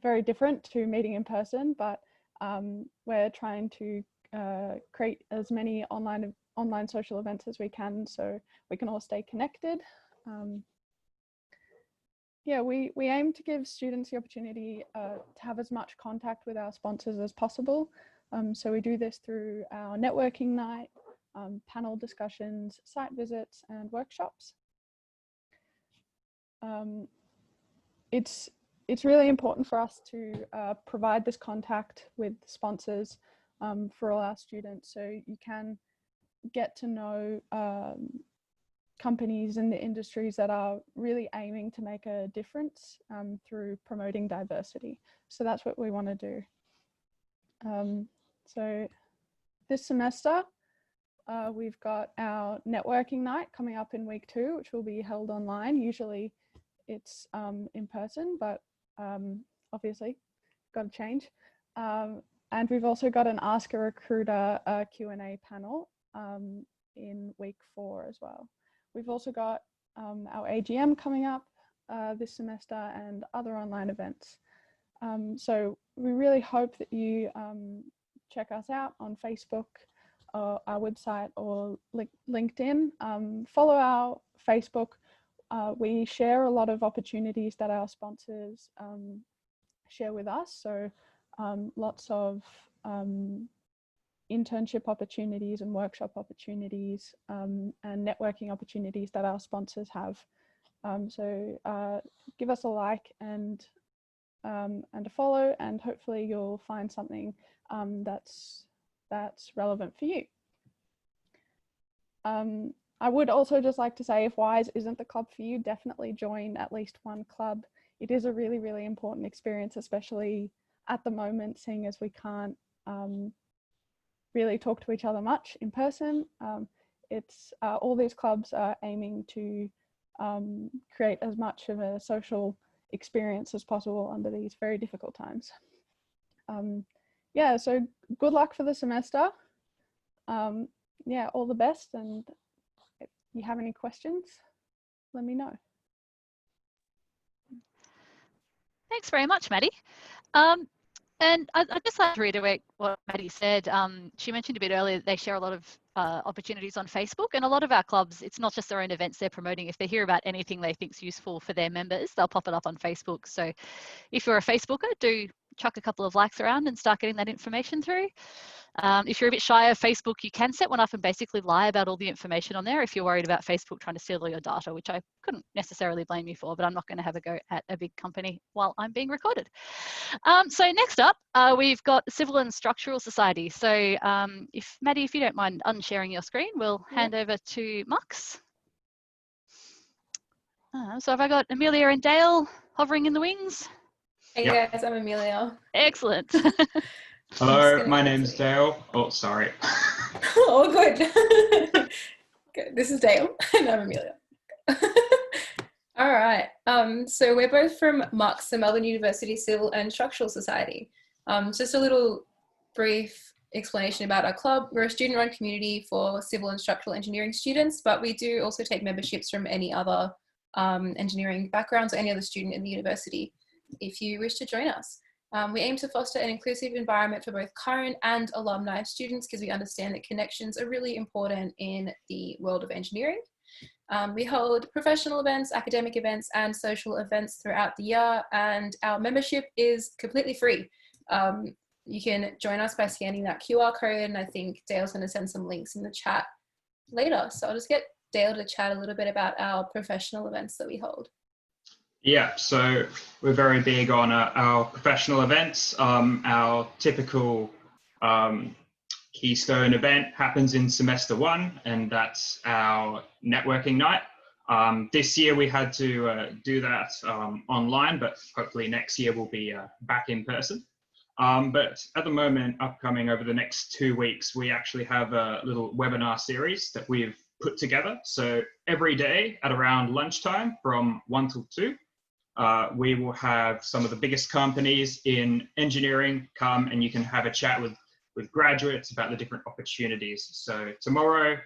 very different to meeting in person, but we're trying to create as many online social events as we can, so we can all stay connected. Yeah, we aim to give students the opportunity to have as much contact with our sponsors as possible. So we do this through our networking night, panel discussions, site visits, and workshops. It's really important for us to provide this contact with sponsors for all our students, so you can get to know companies in the industries that are really aiming to make a difference through promoting diversity. So that's what we want to do. So this semester, we've got our networking night coming up in week 2, which will be held online. Usually it's in person, but obviously got to change. And we've also got an Ask a Recruiter Q&A panel in week 4 as well. We've also got our AGM coming up this semester and other online events. So we really hope that you check us out on Facebook, our website, or LinkedIn. Follow our Facebook. We share a lot of opportunities that our sponsors share with us. So lots of internship opportunities and workshop opportunities and networking opportunities that our sponsors have. So give us a like and a follow, and hopefully you'll find something that's relevant for you. I would also just like to say, if WISE isn't the club for you, definitely join at least one club. It is a really, really important experience, especially at the moment, seeing as we can't really talk to each other much in person. It's all these clubs are aiming to create as much of a social experience as possible under these very difficult times. Yeah, so good luck for the semester. Yeah, all the best, and if you have any questions, let me know. Thanks very much, Maddie. And I'd just like to reiterate what Maddie said. She mentioned a bit earlier that they share a lot of opportunities on Facebook, and a lot of our clubs, it's not just their own events they're promoting. If they hear about anything they think is useful for their members, they'll pop it up on Facebook. So if you're a Facebooker, do chuck a couple of likes around and start getting that information through. If you're a bit shy of Facebook, you can set one up and basically lie about all the information on there if you're worried about Facebook trying to steal all your data, which I couldn't necessarily blame you for, but I'm not going to have a go at a big company while I'm being recorded. So next up, we've got Civil and Structural Society. So if Maddie, if you don't mind unsharing your screen, we'll hand over to Mux. So have I got Amelia and Dale hovering in the wings? Hey guys, I'm Amelia. Excellent. Hello, my name's Dale. Oh, sorry. Oh, good. Good. This is Dale, and I'm Amelia. All right. So we're both from MUX, the Melbourne University Civil and Structural Society. Just a little brief explanation about our club. We're a student-run community for civil and structural engineering students, but we do also take memberships from any other engineering backgrounds or any other student in the university if you wish to join us. We aim to foster an inclusive environment for both current and alumni students because we understand that connections are really important in the world of engineering. We hold professional events, academic events, and social events throughout the year, and our membership is completely free. You can join us by scanning that QR code, and I think Dale's going to send some links in the chat later. So I'll just get Dale to chat a little bit about our professional events that we hold. Yeah, so we're very big on our professional events. Our typical Keystone event happens in semester 1, and that's our networking night. This year we had to do that online, but hopefully next year we'll be back in person. But at the moment, upcoming over the next 2 weeks, we actually have a little webinar series that we've put together. So every day at around lunchtime from 1 till 2, we will have some of the biggest companies in engineering come, and you can have a chat with graduates about the different opportunities. So tomorrow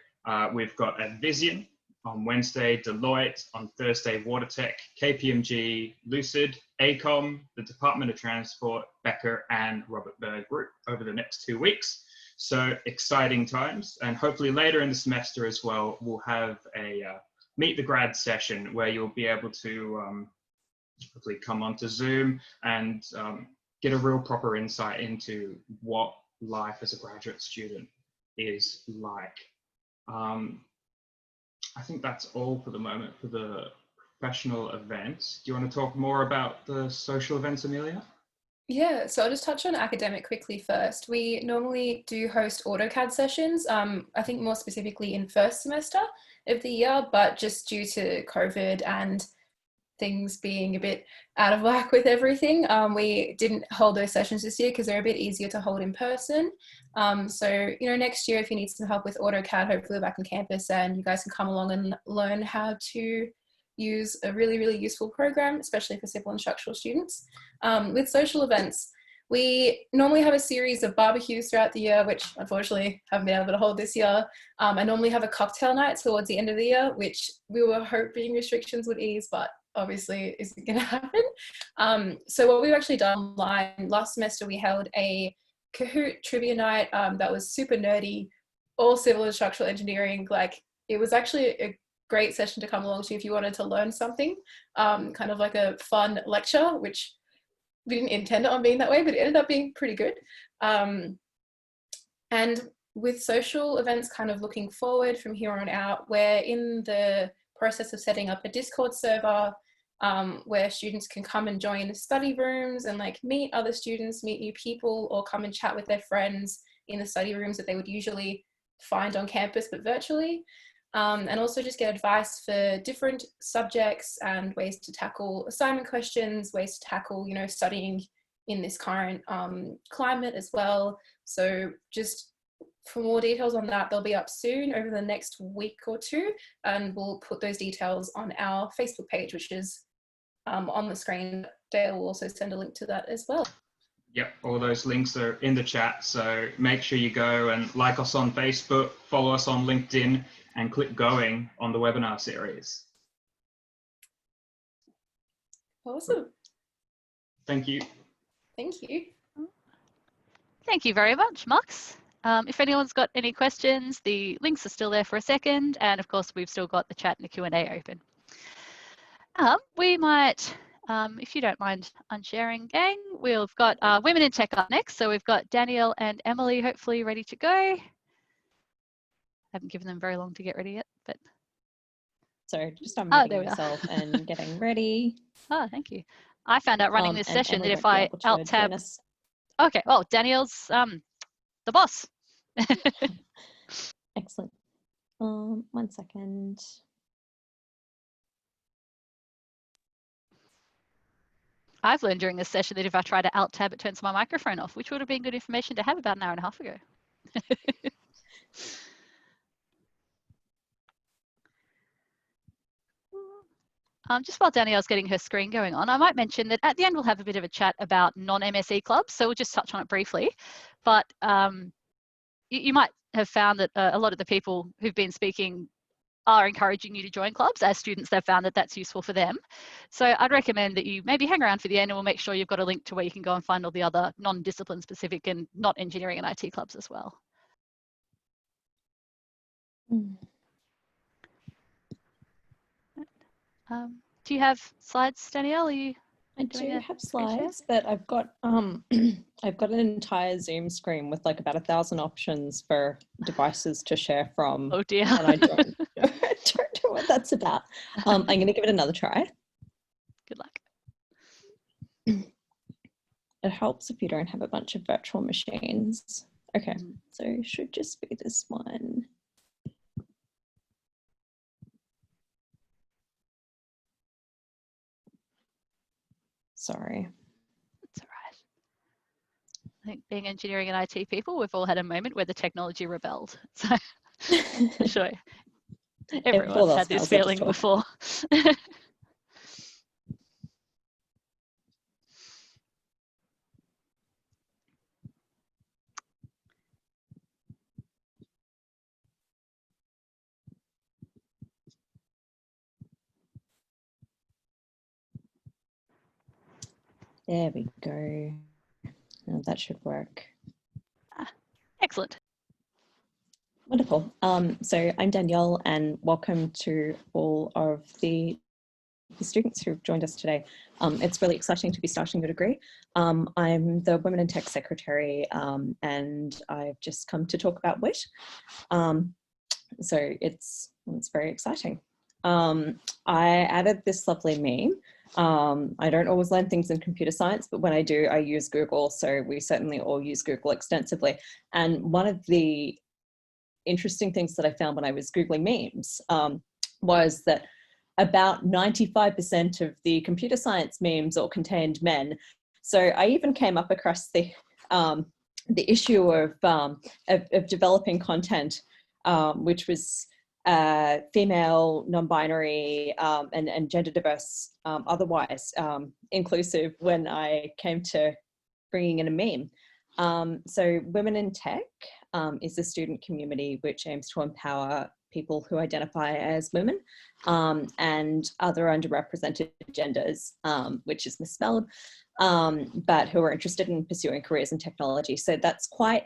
we've got Vision, on Wednesday Deloitte, on Thursday WaterTech, KPMG, Lucid, ACOM, the Department of Transport, Becker, and Robert Berg Group over the next 2 weeks. So exciting times, and hopefully later in the semester as well, we'll have a Meet the Grad session where you'll be able to hopefully come onto Zoom and get a real proper insight into what life as a graduate student is like. I think that's all for the moment for the professional events. Do you want to talk more about the social events, Amelia? Yeah, so I'll just touch on academic quickly first. We normally do host AutoCAD sessions, I think more specifically in first semester of the year, but just due to COVID and things being a bit out of whack with everything, we didn't hold those sessions this year because they're a bit easier to hold in person. So, you know, next year, if you need some help with AutoCAD, hopefully we're back on campus and you guys can come along and learn how to use a really, really useful program, especially for civil and structural students. With social events, we normally have a series of barbecues throughout the year, which unfortunately haven't been able to hold this year. I normally have a cocktail night towards the end of the year, which we were hoping restrictions would ease, but obviously isn't going to happen. So what we've actually done online, last semester we held a Kahoot trivia night that was super nerdy, all civil and structural engineering. Like, it was actually a great session to come along to if you wanted to learn something, kind of like a fun lecture, which we didn't intend it on being that way, but it ended up being pretty good. And with social events kind of looking forward from here on out, we're in the process of setting up a Discord server where students can come and join the study rooms and like meet other students, meet new people, or come and chat with their friends in the study rooms that they would usually find on campus but virtually. And also just get advice for different subjects and ways to tackle assignment questions, ways to tackle, you know, studying in this current climate as well. So just for more details on that, they'll be up soon over the next week or two, and we'll put those details on our Facebook page, which is on the screen. Dale will also send a link to that as well. Yep, all those links are in the chat, so make sure you go and like us on Facebook, follow us on LinkedIn, and click going on the webinar series. Awesome. Thank you. Thank you. Thank you very much, Max. If anyone's got any questions, the links are still there for a second, and of course we've still got the chat and the Q&A open. We might, if you don't mind unsharing, gang, we've got Women in Tech up next, so we've got Danielle and Emily hopefully ready to go. Haven't given them very long to get ready yet, but. So just unmuting myself are. and getting ready. Oh, thank you. I found out running this session Emily that if I alt tab. Okay, well, Danielle's the boss. Excellent. 1 second. I've learned during this session that if I try to alt tab, it turns my microphone off, which would have been good information to have about an hour and a half ago. Just while Danielle's getting her screen going on, I might mention that at the end we'll have a bit of a chat about non-MSE clubs, so we'll just touch on it briefly. But you might have found that a lot of the people who've been speaking are encouraging you to join clubs. As students, they've found that that's useful for them. So I'd recommend that you maybe hang around for the end, and we'll make sure you've got a link to where you can go and find all the other non-discipline specific and not engineering and IT clubs as well. Do you have slides, Danielle? Are you I doing do have slides, but I've got I've got an entire Zoom screen with like about 1,000 options for devices to share from. Oh dear. And I don't know what that's about. I'm going to give it another try. Good luck. It helps if you don't have a bunch of virtual machines. Okay, so it should just be this one. Sorry. It's all right. I think being engineering and IT people, we've all had a moment where the technology rebelled. So I'm sure everyone's had this feeling before. There we go. Now that should work. Excellent. Wonderful. So I'm Danielle, and welcome to all of the students who've joined us today. It's really exciting to be starting your degree. I'm the Women in Tech Secretary, and I've just come to talk about WIT. So it's very exciting. I added this lovely meme. I don't always learn things in computer science, but when I do, I use Google. So we certainly all use Google extensively. And one of the interesting things that I found when I was Googling memes was that about 95% of the computer science memes all contained men. So I even came up across the issue of developing content, which was female, non-binary, and gender diverse, otherwise inclusive, when I came to bringing in a meme. So Women in Tech is a student community which aims to empower people who identify as women and other underrepresented genders, which is misspelled, but who are interested in pursuing careers in technology. So that's quite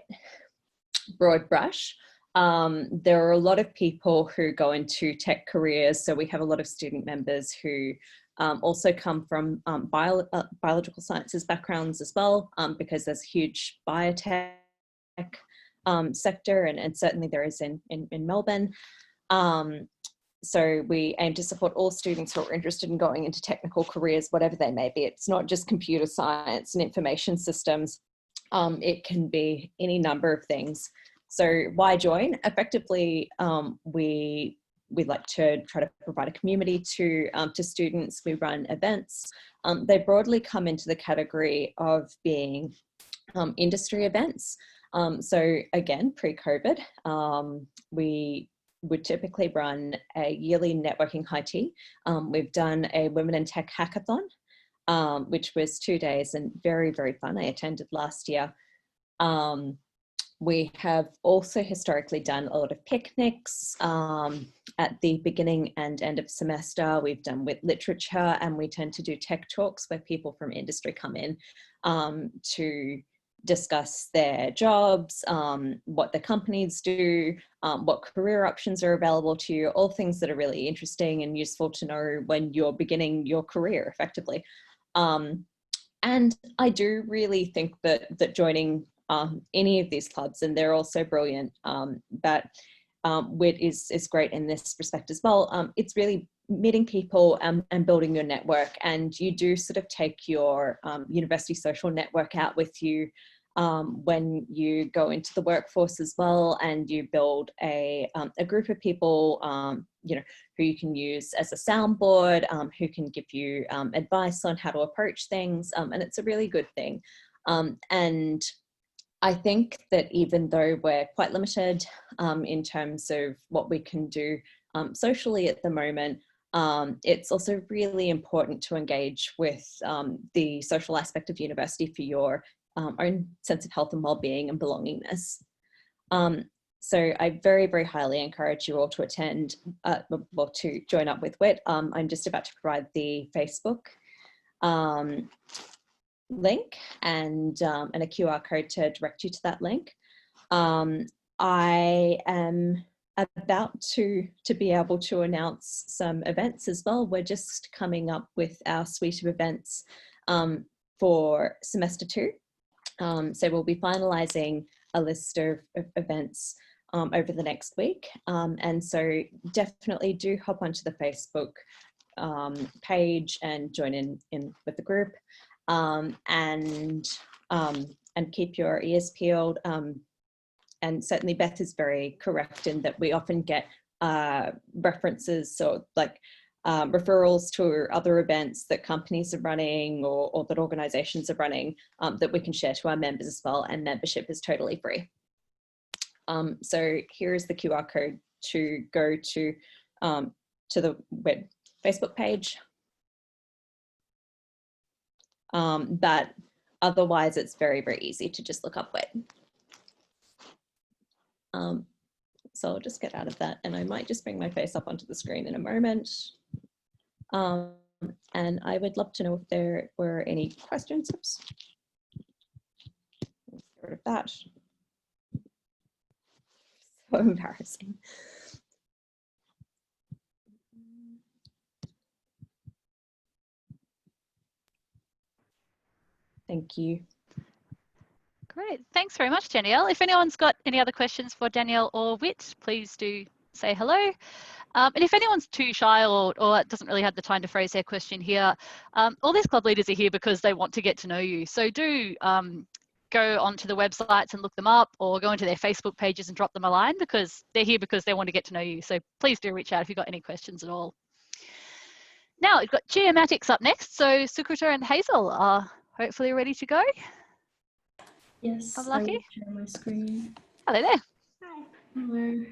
broad brush. There are a lot of people who go into tech careers. So we have a lot of student members who also come from biological sciences backgrounds as well, because there's a huge biotech sector, and certainly there is in Melbourne. So we aim to support all students who are interested in going into technical careers, whatever they may be. It's not just computer science and information systems. It can be any number of things. So why join? Effectively, we like to try to provide a community to students. We run events. They broadly come into the category of being industry events. So again, pre-COVID, we would typically run a yearly networking high tea. We've done a Women in Tech hackathon, which was 2 days and very, very fun. I attended last year. We have also historically done a lot of picnics at the beginning and end of semester. We've done with literature, and we tend to do tech talks where people from industry come in to discuss their jobs, what the companies do, what career options are available to you, all things that are really interesting and useful to know when you're beginning your career effectively. And I do really think that joining any of these clubs, and they're also brilliant, but WIT is great in this respect as well. It's really meeting people and building your network, and you do sort of take your university social network out with you when you go into the workforce as well, and you build a group of people you know, who you can use as a soundboard, who can give you advice on how to approach things, and it's a really good thing. And I think that even though we're quite limited in terms of what we can do socially at the moment, it's also really important to engage with the social aspect of university for your own sense of health and well-being and belongingness. So I very, very highly encourage you all to attend, well, to join up with WIT. I'm just about to provide the Facebook link and a QR code to direct you to that link. I am about to be able to announce some events as well. We're just coming up with our suite of events for semester 2. So we'll be finalising a list of events over the next week. And so definitely do hop onto the Facebook page and join in with the group, and keep your ears peeled. And certainly Beth is very correct in that we often get references, so like referrals to other events that companies are running or that organizations are running, that we can share to our members as well, and membership is totally free. So here is the QR code to go to the web Facebook page. But otherwise it's very, very easy to just look up WIT. So I'll just get out of that, and I might just bring my face up onto the screen in a moment. And I would love to know if there were any questions. Oops. Let's get rid of that. So embarrassing. Thank you. Great, thanks very much, Danielle. If anyone's got any other questions for Danielle or WIT, please do say hello. And if anyone's too shy or doesn't really have the time to phrase their question here, all these club leaders are here because they want to get to know you. So do go onto the websites and look them up, or go into their Facebook pages and drop them a line, because they're here because they want to get to know you. So please do reach out if you've got any questions at all. Now we've got geomatics up next. So Sukrita and Hazel are hopefully ready to go. Yes, I'm I lucky. will share my screen. Hello there. Hi. Hello.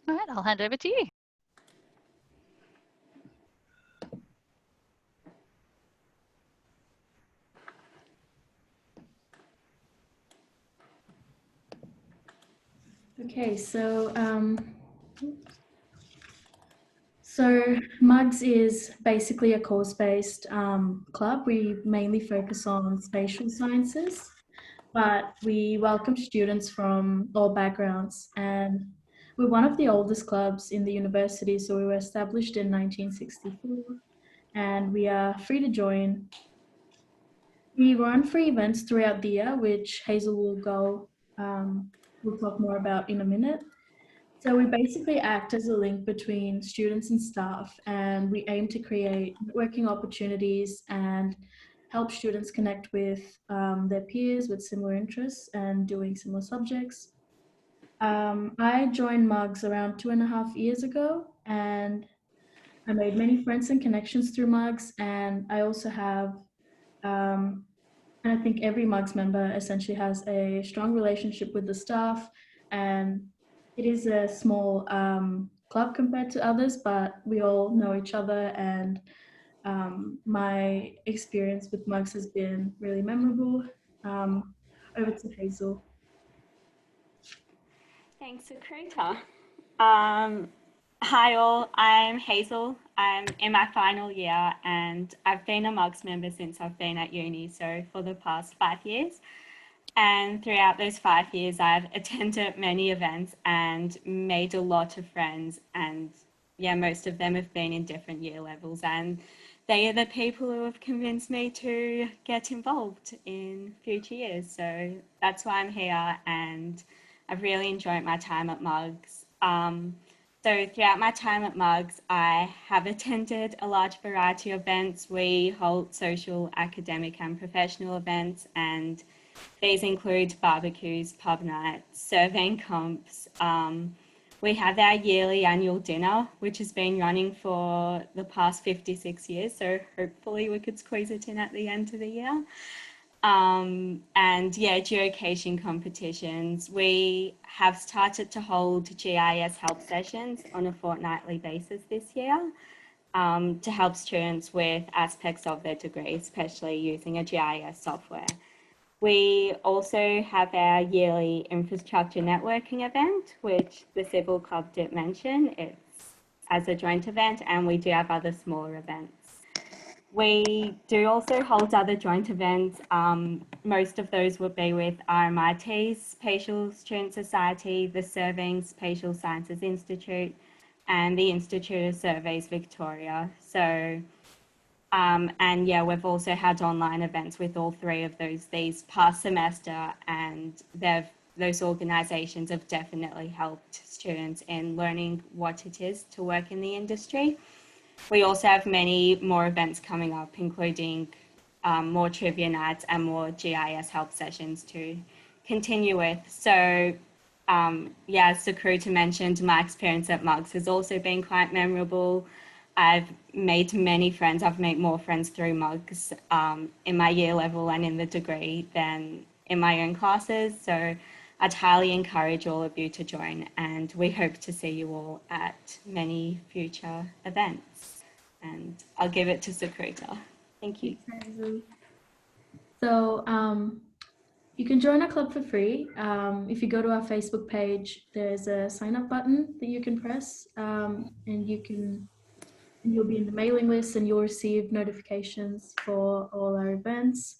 All right, I'll hand over to you. Okay, so MUGS is basically a course-based club. We mainly focus on spatial sciences, but we welcome students from all backgrounds, and we're one of the oldest clubs in the university. So we were established in 1964, and we are free to join. We run free events throughout the year, which Hazel will we'll talk more about in a minute. So we basically act as a link between students and staff, and we aim to create networking opportunities and help students connect with their peers with similar interests and doing similar subjects. I joined MUGS around 2.5 years ago, and I made many friends and connections through MUGS, and I also have and I think every MUGS member essentially has a strong relationship with the staff, and it is a small club compared to others, but we all know each other, and my experience with MUGS has been really memorable. Over to Hazel. Thanks, Sukrita. Hi all, I'm Hazel. I'm in my final year and I've been a MUGS member since I've been at uni, so for the past 5 years. And throughout those 5 years, I've attended many events and made a lot of friends, and yeah, most of them have been in different year levels, and they are the people who have convinced me to get involved in future years. So that's why I'm here, and I've really enjoyed my time at MUGS. So throughout my time at MUGS, I have attended a large variety of events. We hold social, academic and professional events, and these include barbecues, pub nights, surveying comps. We have our yearly annual dinner, which has been running for the past 56 years. So hopefully we could squeeze it in at the end of the year. And yeah, geocaching competitions. We have started to hold GIS help sessions on a fortnightly basis this year to help students with aspects of their degree, especially using a GIS software. We also have our yearly infrastructure networking event, which the Civil Club did mention. It's as a joint event, and we do have other smaller events. We do also hold other joint events. Most of those would be with RMIT's Spatial Student Society, the Surveying Spatial Sciences Institute, and the Institute of Surveys Victoria. So, and yeah, we've also had online events with all three of these past semester, and those organisations have definitely helped students in learning what it is to work in the industry. We also have many more events coming up, including more trivia nights and more GIS help sessions to continue with. So yeah, as Sakruta mentioned, my experience at Mugs has also been quite memorable. I've made many friends. I've made more friends through Mugs in my year level and in the degree than in my own classes. So I'd highly encourage all of you to join, and we hope to see you all at many future events. And I'll give it to Sakruta. Thank you. So you can join our club for free. If you go to our Facebook page, there's a sign up button that you can press, and you'll be in the mailing list and you'll receive notifications for all our events.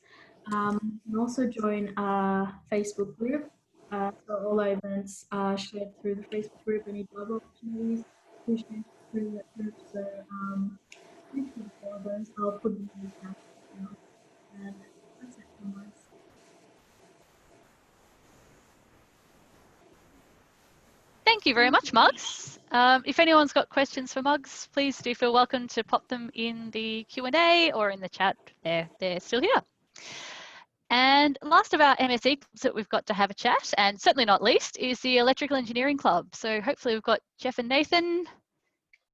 You can also join our Facebook group. So all our events are shared through the Facebook group. Any job opportunities we share through that group. So thank you for all those. I'll put them in the chat now. And that's it from us. Thank you very much, Mugs. If anyone's got questions for Mugs, please do feel welcome to pop them in the Q&A or in the chat. They're still here. And last of our MSE clubs that we've got to have a chat, and certainly not least, is the Electrical Engineering Club. So hopefully we've got Jeff and Nathan.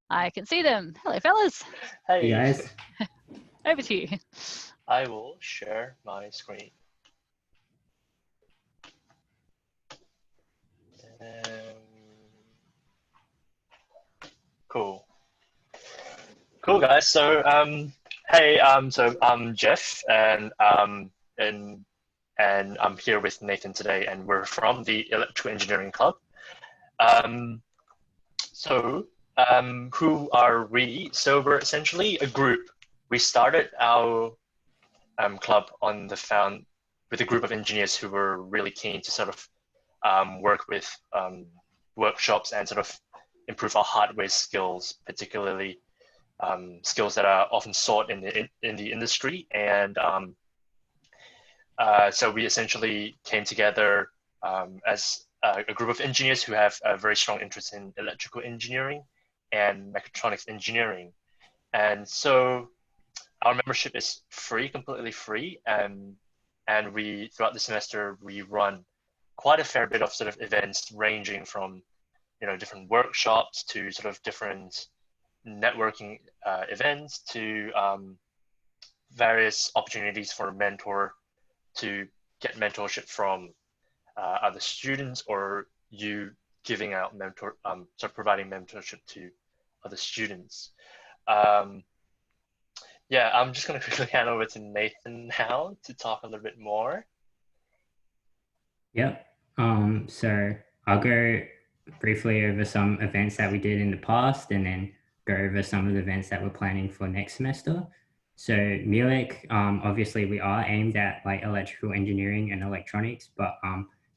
I can see them. Hello, fellas. Hey guys. Over to you. I will share my screen. Cool. Cool guys. So hey, so I'm Jeff, and I'm here with Nathan today, and we're from the Electrical Engineering Club. Who are we? So we're essentially a group. We started our club with a group of engineers who were really keen to sort of work with workshops and sort of improve our hardware skills, particularly skills that are often sought in the industry. And so we essentially came together as a group of engineers who have a very strong interest in electrical engineering and mechatronics engineering. And so our membership is free, completely free. And we, throughout the semester, we run quite a fair bit of sort of events ranging from, different workshops to sort of different networking events to various opportunities for a mentor to get mentorship from other students, or you giving out providing mentorship to other students. Yeah, I'm just going to quickly hand over to Nathan now to talk a little bit more. Yep. So I'll go briefly over some events that we did in the past, and then go over some of the events that we're planning for next semester. So MELEC, obviously we are aimed at like electrical engineering and electronics, but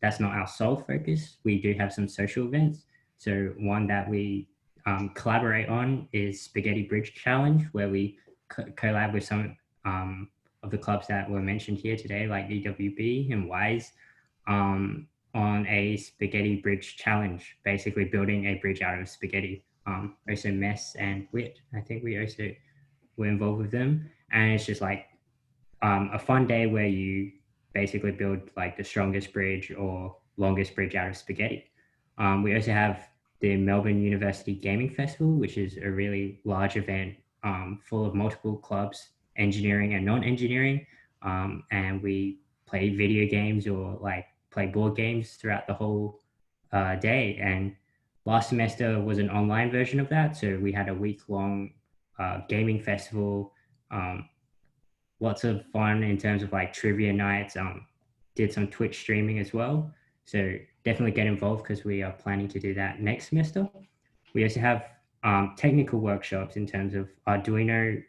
that's not our sole focus. We do have some social events. So one that we collaborate on is Spaghetti Bridge Challenge, where we collab with some of the clubs that were mentioned here today, like EWB and WISE, on a spaghetti bridge challenge, basically building a bridge out of spaghetti. Also Mess and Wit, I think we also were involved with them. And it's just like a fun day where you basically build like the strongest bridge or longest bridge out of spaghetti. We also have the Melbourne University Gaming Festival, which is a really large event full of multiple clubs, engineering and non-engineering. And we play video games or like play board games throughout the whole day. And last semester was an online version of that. So we had a week-long gaming festival, lots of fun in terms of like trivia nights, did some Twitch streaming as well. So definitely get involved because we are planning to do that next semester. We also have technical workshops in terms of Arduino,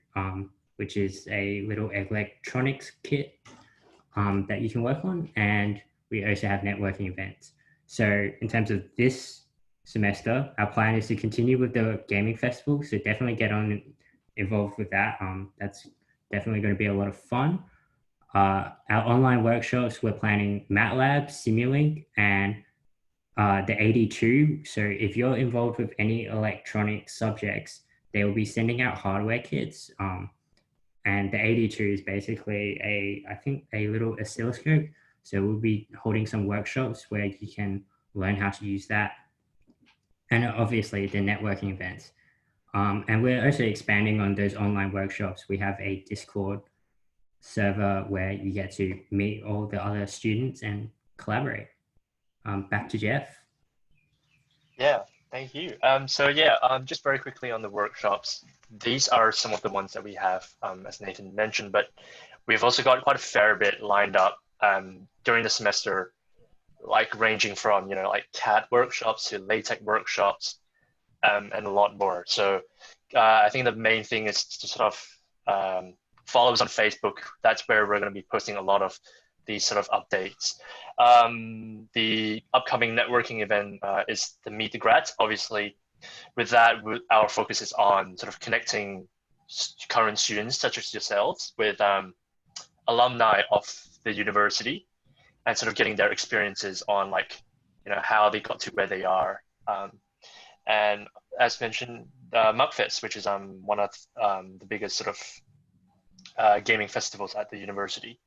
which is a little electronics kit that you can work on. And we also have networking events. So in terms of this semester, our plan is to continue with the gaming festival. So definitely get on involved with that. That's definitely going to be a lot of fun. Our online workshops, we're planning MATLAB, Simulink, and the 82. So if you're involved with any electronic subjects, they will be sending out hardware kits. And the 82 is basically I think a little oscilloscope. So we'll be holding some workshops where you can learn how to use that. And obviously the networking events. And we're also expanding on those online workshops. We have a Discord server where you get to meet all the other students and collaborate. Back to Jeff. Yeah, thank you. Just very quickly on the workshops, these are some of the ones that we have, as Nathan mentioned, but we've also got quite a fair bit lined up during the semester, like ranging from, like CAD workshops to LaTeX workshops, and a lot more. So I think the main thing is to sort of follow us on Facebook. That's where we're going to be posting a lot of these sort of updates. The upcoming networking event is the Meet the Grads. Obviously, with that, our focus is on sort of connecting current students, such as yourselves, with alumni of the university, and sort of getting their experiences on, like, how they got to where they are. And as mentioned, Mugfest, which is one of the biggest sort of gaming festivals at the university.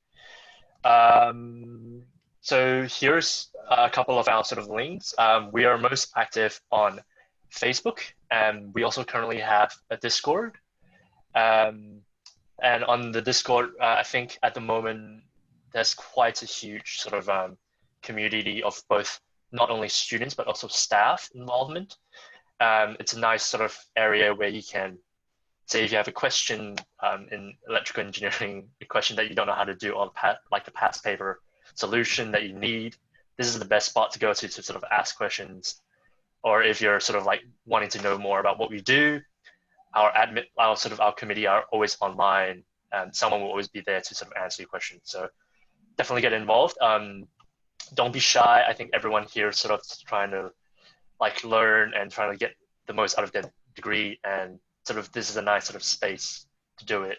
So here's a couple of our sort of links. We are most active on Facebook, and we also currently have a Discord. And on the Discord, I think at the moment, there's quite a huge sort of community of both not only students, but also staff involvement. It's a nice sort of area where you can say if you have a question in electrical engineering, a question that you don't know how to do, or like the past paper solution that you need, this is the best spot to go to sort of ask questions. Or if you're sort of like wanting to know more about what we do, our committee are always online, and someone will always be there to sort of answer your questions. So definitely get involved. Don't be shy. I think everyone here is sort of trying to like learn and trying to get the most out of their degree, and sort of this is a nice sort of space to do it.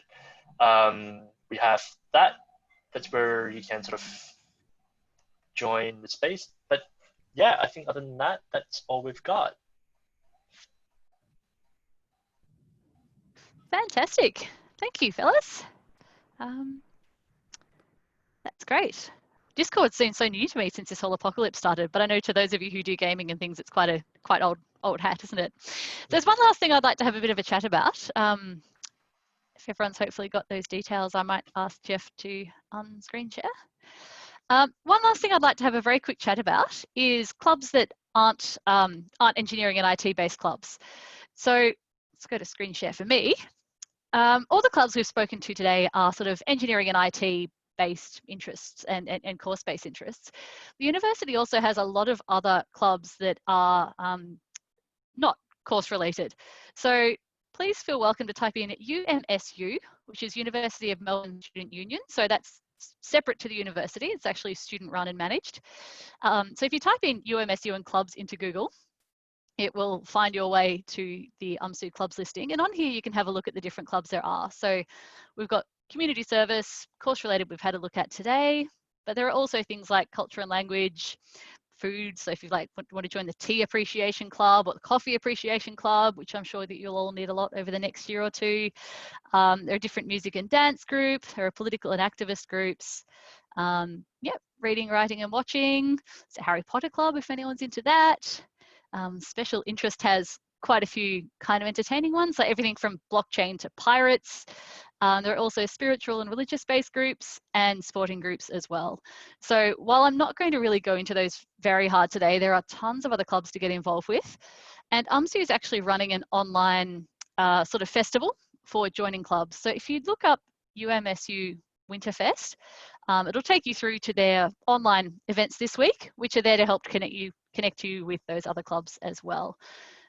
We have that. That's where you can sort of join the space. But yeah, I think other than that, that's all we've got. Fantastic. Thank you, fellas. That's great. Discord seems so new to me since this whole apocalypse started, but I know to those of you who do gaming and things, it's quite old hat, isn't it? There's one last thing I'd like to have a bit of a chat about. If everyone's hopefully got those details, I might ask Jeff to screen share. One last thing I'd like to have a very quick chat about is clubs that aren't engineering and IT based clubs. So let's go to screen share for me. All the clubs we've spoken to today are sort of engineering and IT based interests and course based interests. The university also has a lot of other clubs that are not course related. So please feel welcome to type in UMSU, which is University of Melbourne Student Union. So that's separate to the university. It's actually student run and managed. So if you type in UMSU and clubs into Google, it will find your way to the UMSU clubs listing. And on here, you can have a look at the different clubs there are. So we've got community service, course related we've had a look at today, but there are also things like culture and language, food. So if you want to join the tea appreciation club or the coffee appreciation club, which I'm sure that you'll all need a lot over the next year or two. There are different music and dance groups. There are political and activist groups. Reading, writing and watching. It's a Harry Potter club if anyone's into that. Special interest has quite a few kind of entertaining ones, like everything from blockchain to pirates. There are also spiritual and religious-based groups and sporting groups as well. So while I'm not going to really go into those very hard today, there are tons of other clubs to get involved with. And UMSU is actually running an online sort of festival for joining clubs. So if you look up UMSU Winterfest, It'll take you through to their online events this week, which are there to help connect you with those other clubs as well.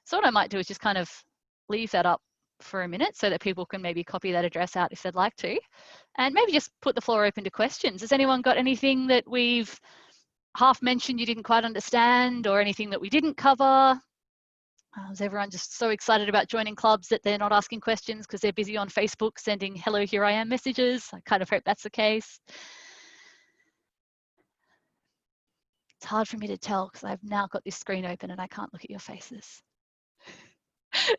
So what I might do is just kind of leave that up for a minute so that people can maybe copy that address out if they'd like to, and maybe just put the floor open to questions. Has anyone got anything that we've half mentioned you didn't quite understand, or anything that we didn't cover? Is everyone just so excited about joining clubs that they're not asking questions because they're busy on Facebook sending hello, here I am messages? I kind of hope that's the case. It's hard for me to tell because I've now got this screen open and I can't look at your faces.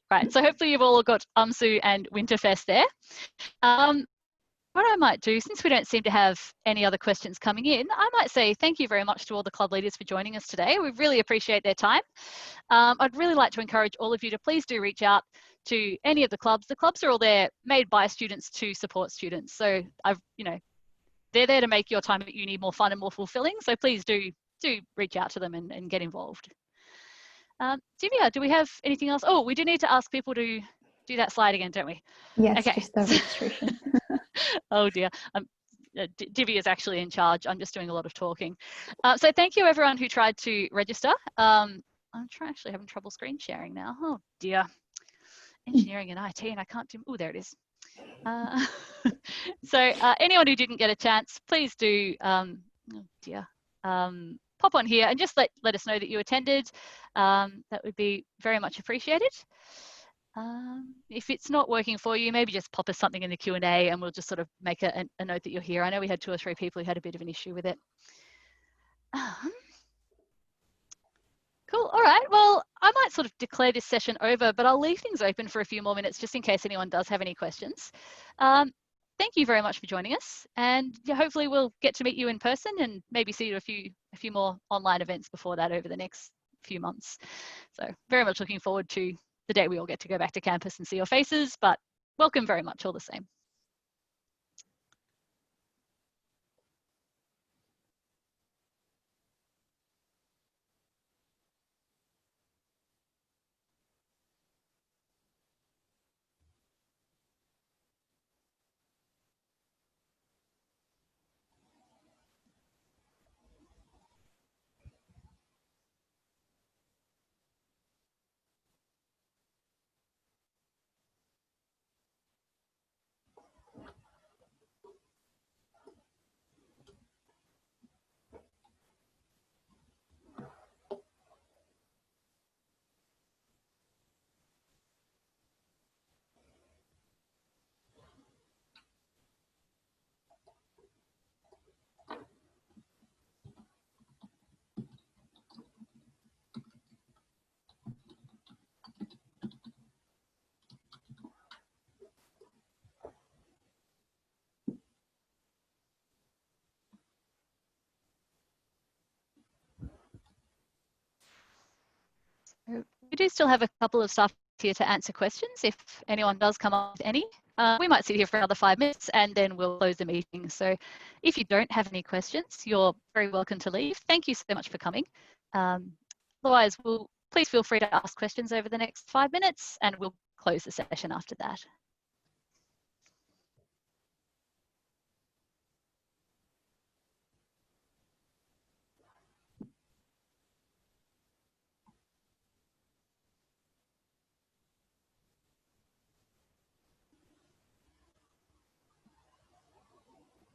Right, so hopefully you've all got UMSU and Winterfest there. What I might do, since we don't seem to have any other questions coming in, I might say thank you very much to all the club leaders for joining us today. We really appreciate their time. I'd really like to encourage all of you to please do reach out to any of the clubs. The clubs are all there, made by students to support students. So they're there to make your time at uni more fun and more fulfilling. So please do reach out to them and get involved. Divya, do we have anything else? Oh, we do need to ask people to do that slide again, don't we? Yes, okay. just the registration. Oh dear. Divya is actually in charge. I'm just doing a lot of talking. So thank you everyone who tried to register. I'm actually having trouble screen sharing now. Oh dear. Engineering and IT, and I can't do, oh, there it is. So anyone who didn't get a chance, please do, oh dear, pop on here and just let us know that you attended. That would be very much appreciated. If it's not working for you, maybe just pop us something in the Q&A and we'll just sort of make a note that you're here. I know we had 2 or 3 people who had a bit of an issue with it. Cool, all right, well, I might sort of declare this session over, but I'll leave things open for a few more minutes just in case anyone does have any questions. Thank you very much for joining us, and yeah, hopefully we'll get to meet you in person and maybe see you at a few more online events before that over the next few months. So very much looking forward to the day we all get to go back to campus and see your faces, but welcome very much all the same. We do still have a couple of staff here to answer questions if anyone does come up with any. We might sit here for another 5 minutes and then we'll close the meeting. So if you don't have any questions, you're very welcome to leave. Thank you so much for coming. Otherwise, please feel free to ask questions over the next 5 minutes and we'll close the session after that.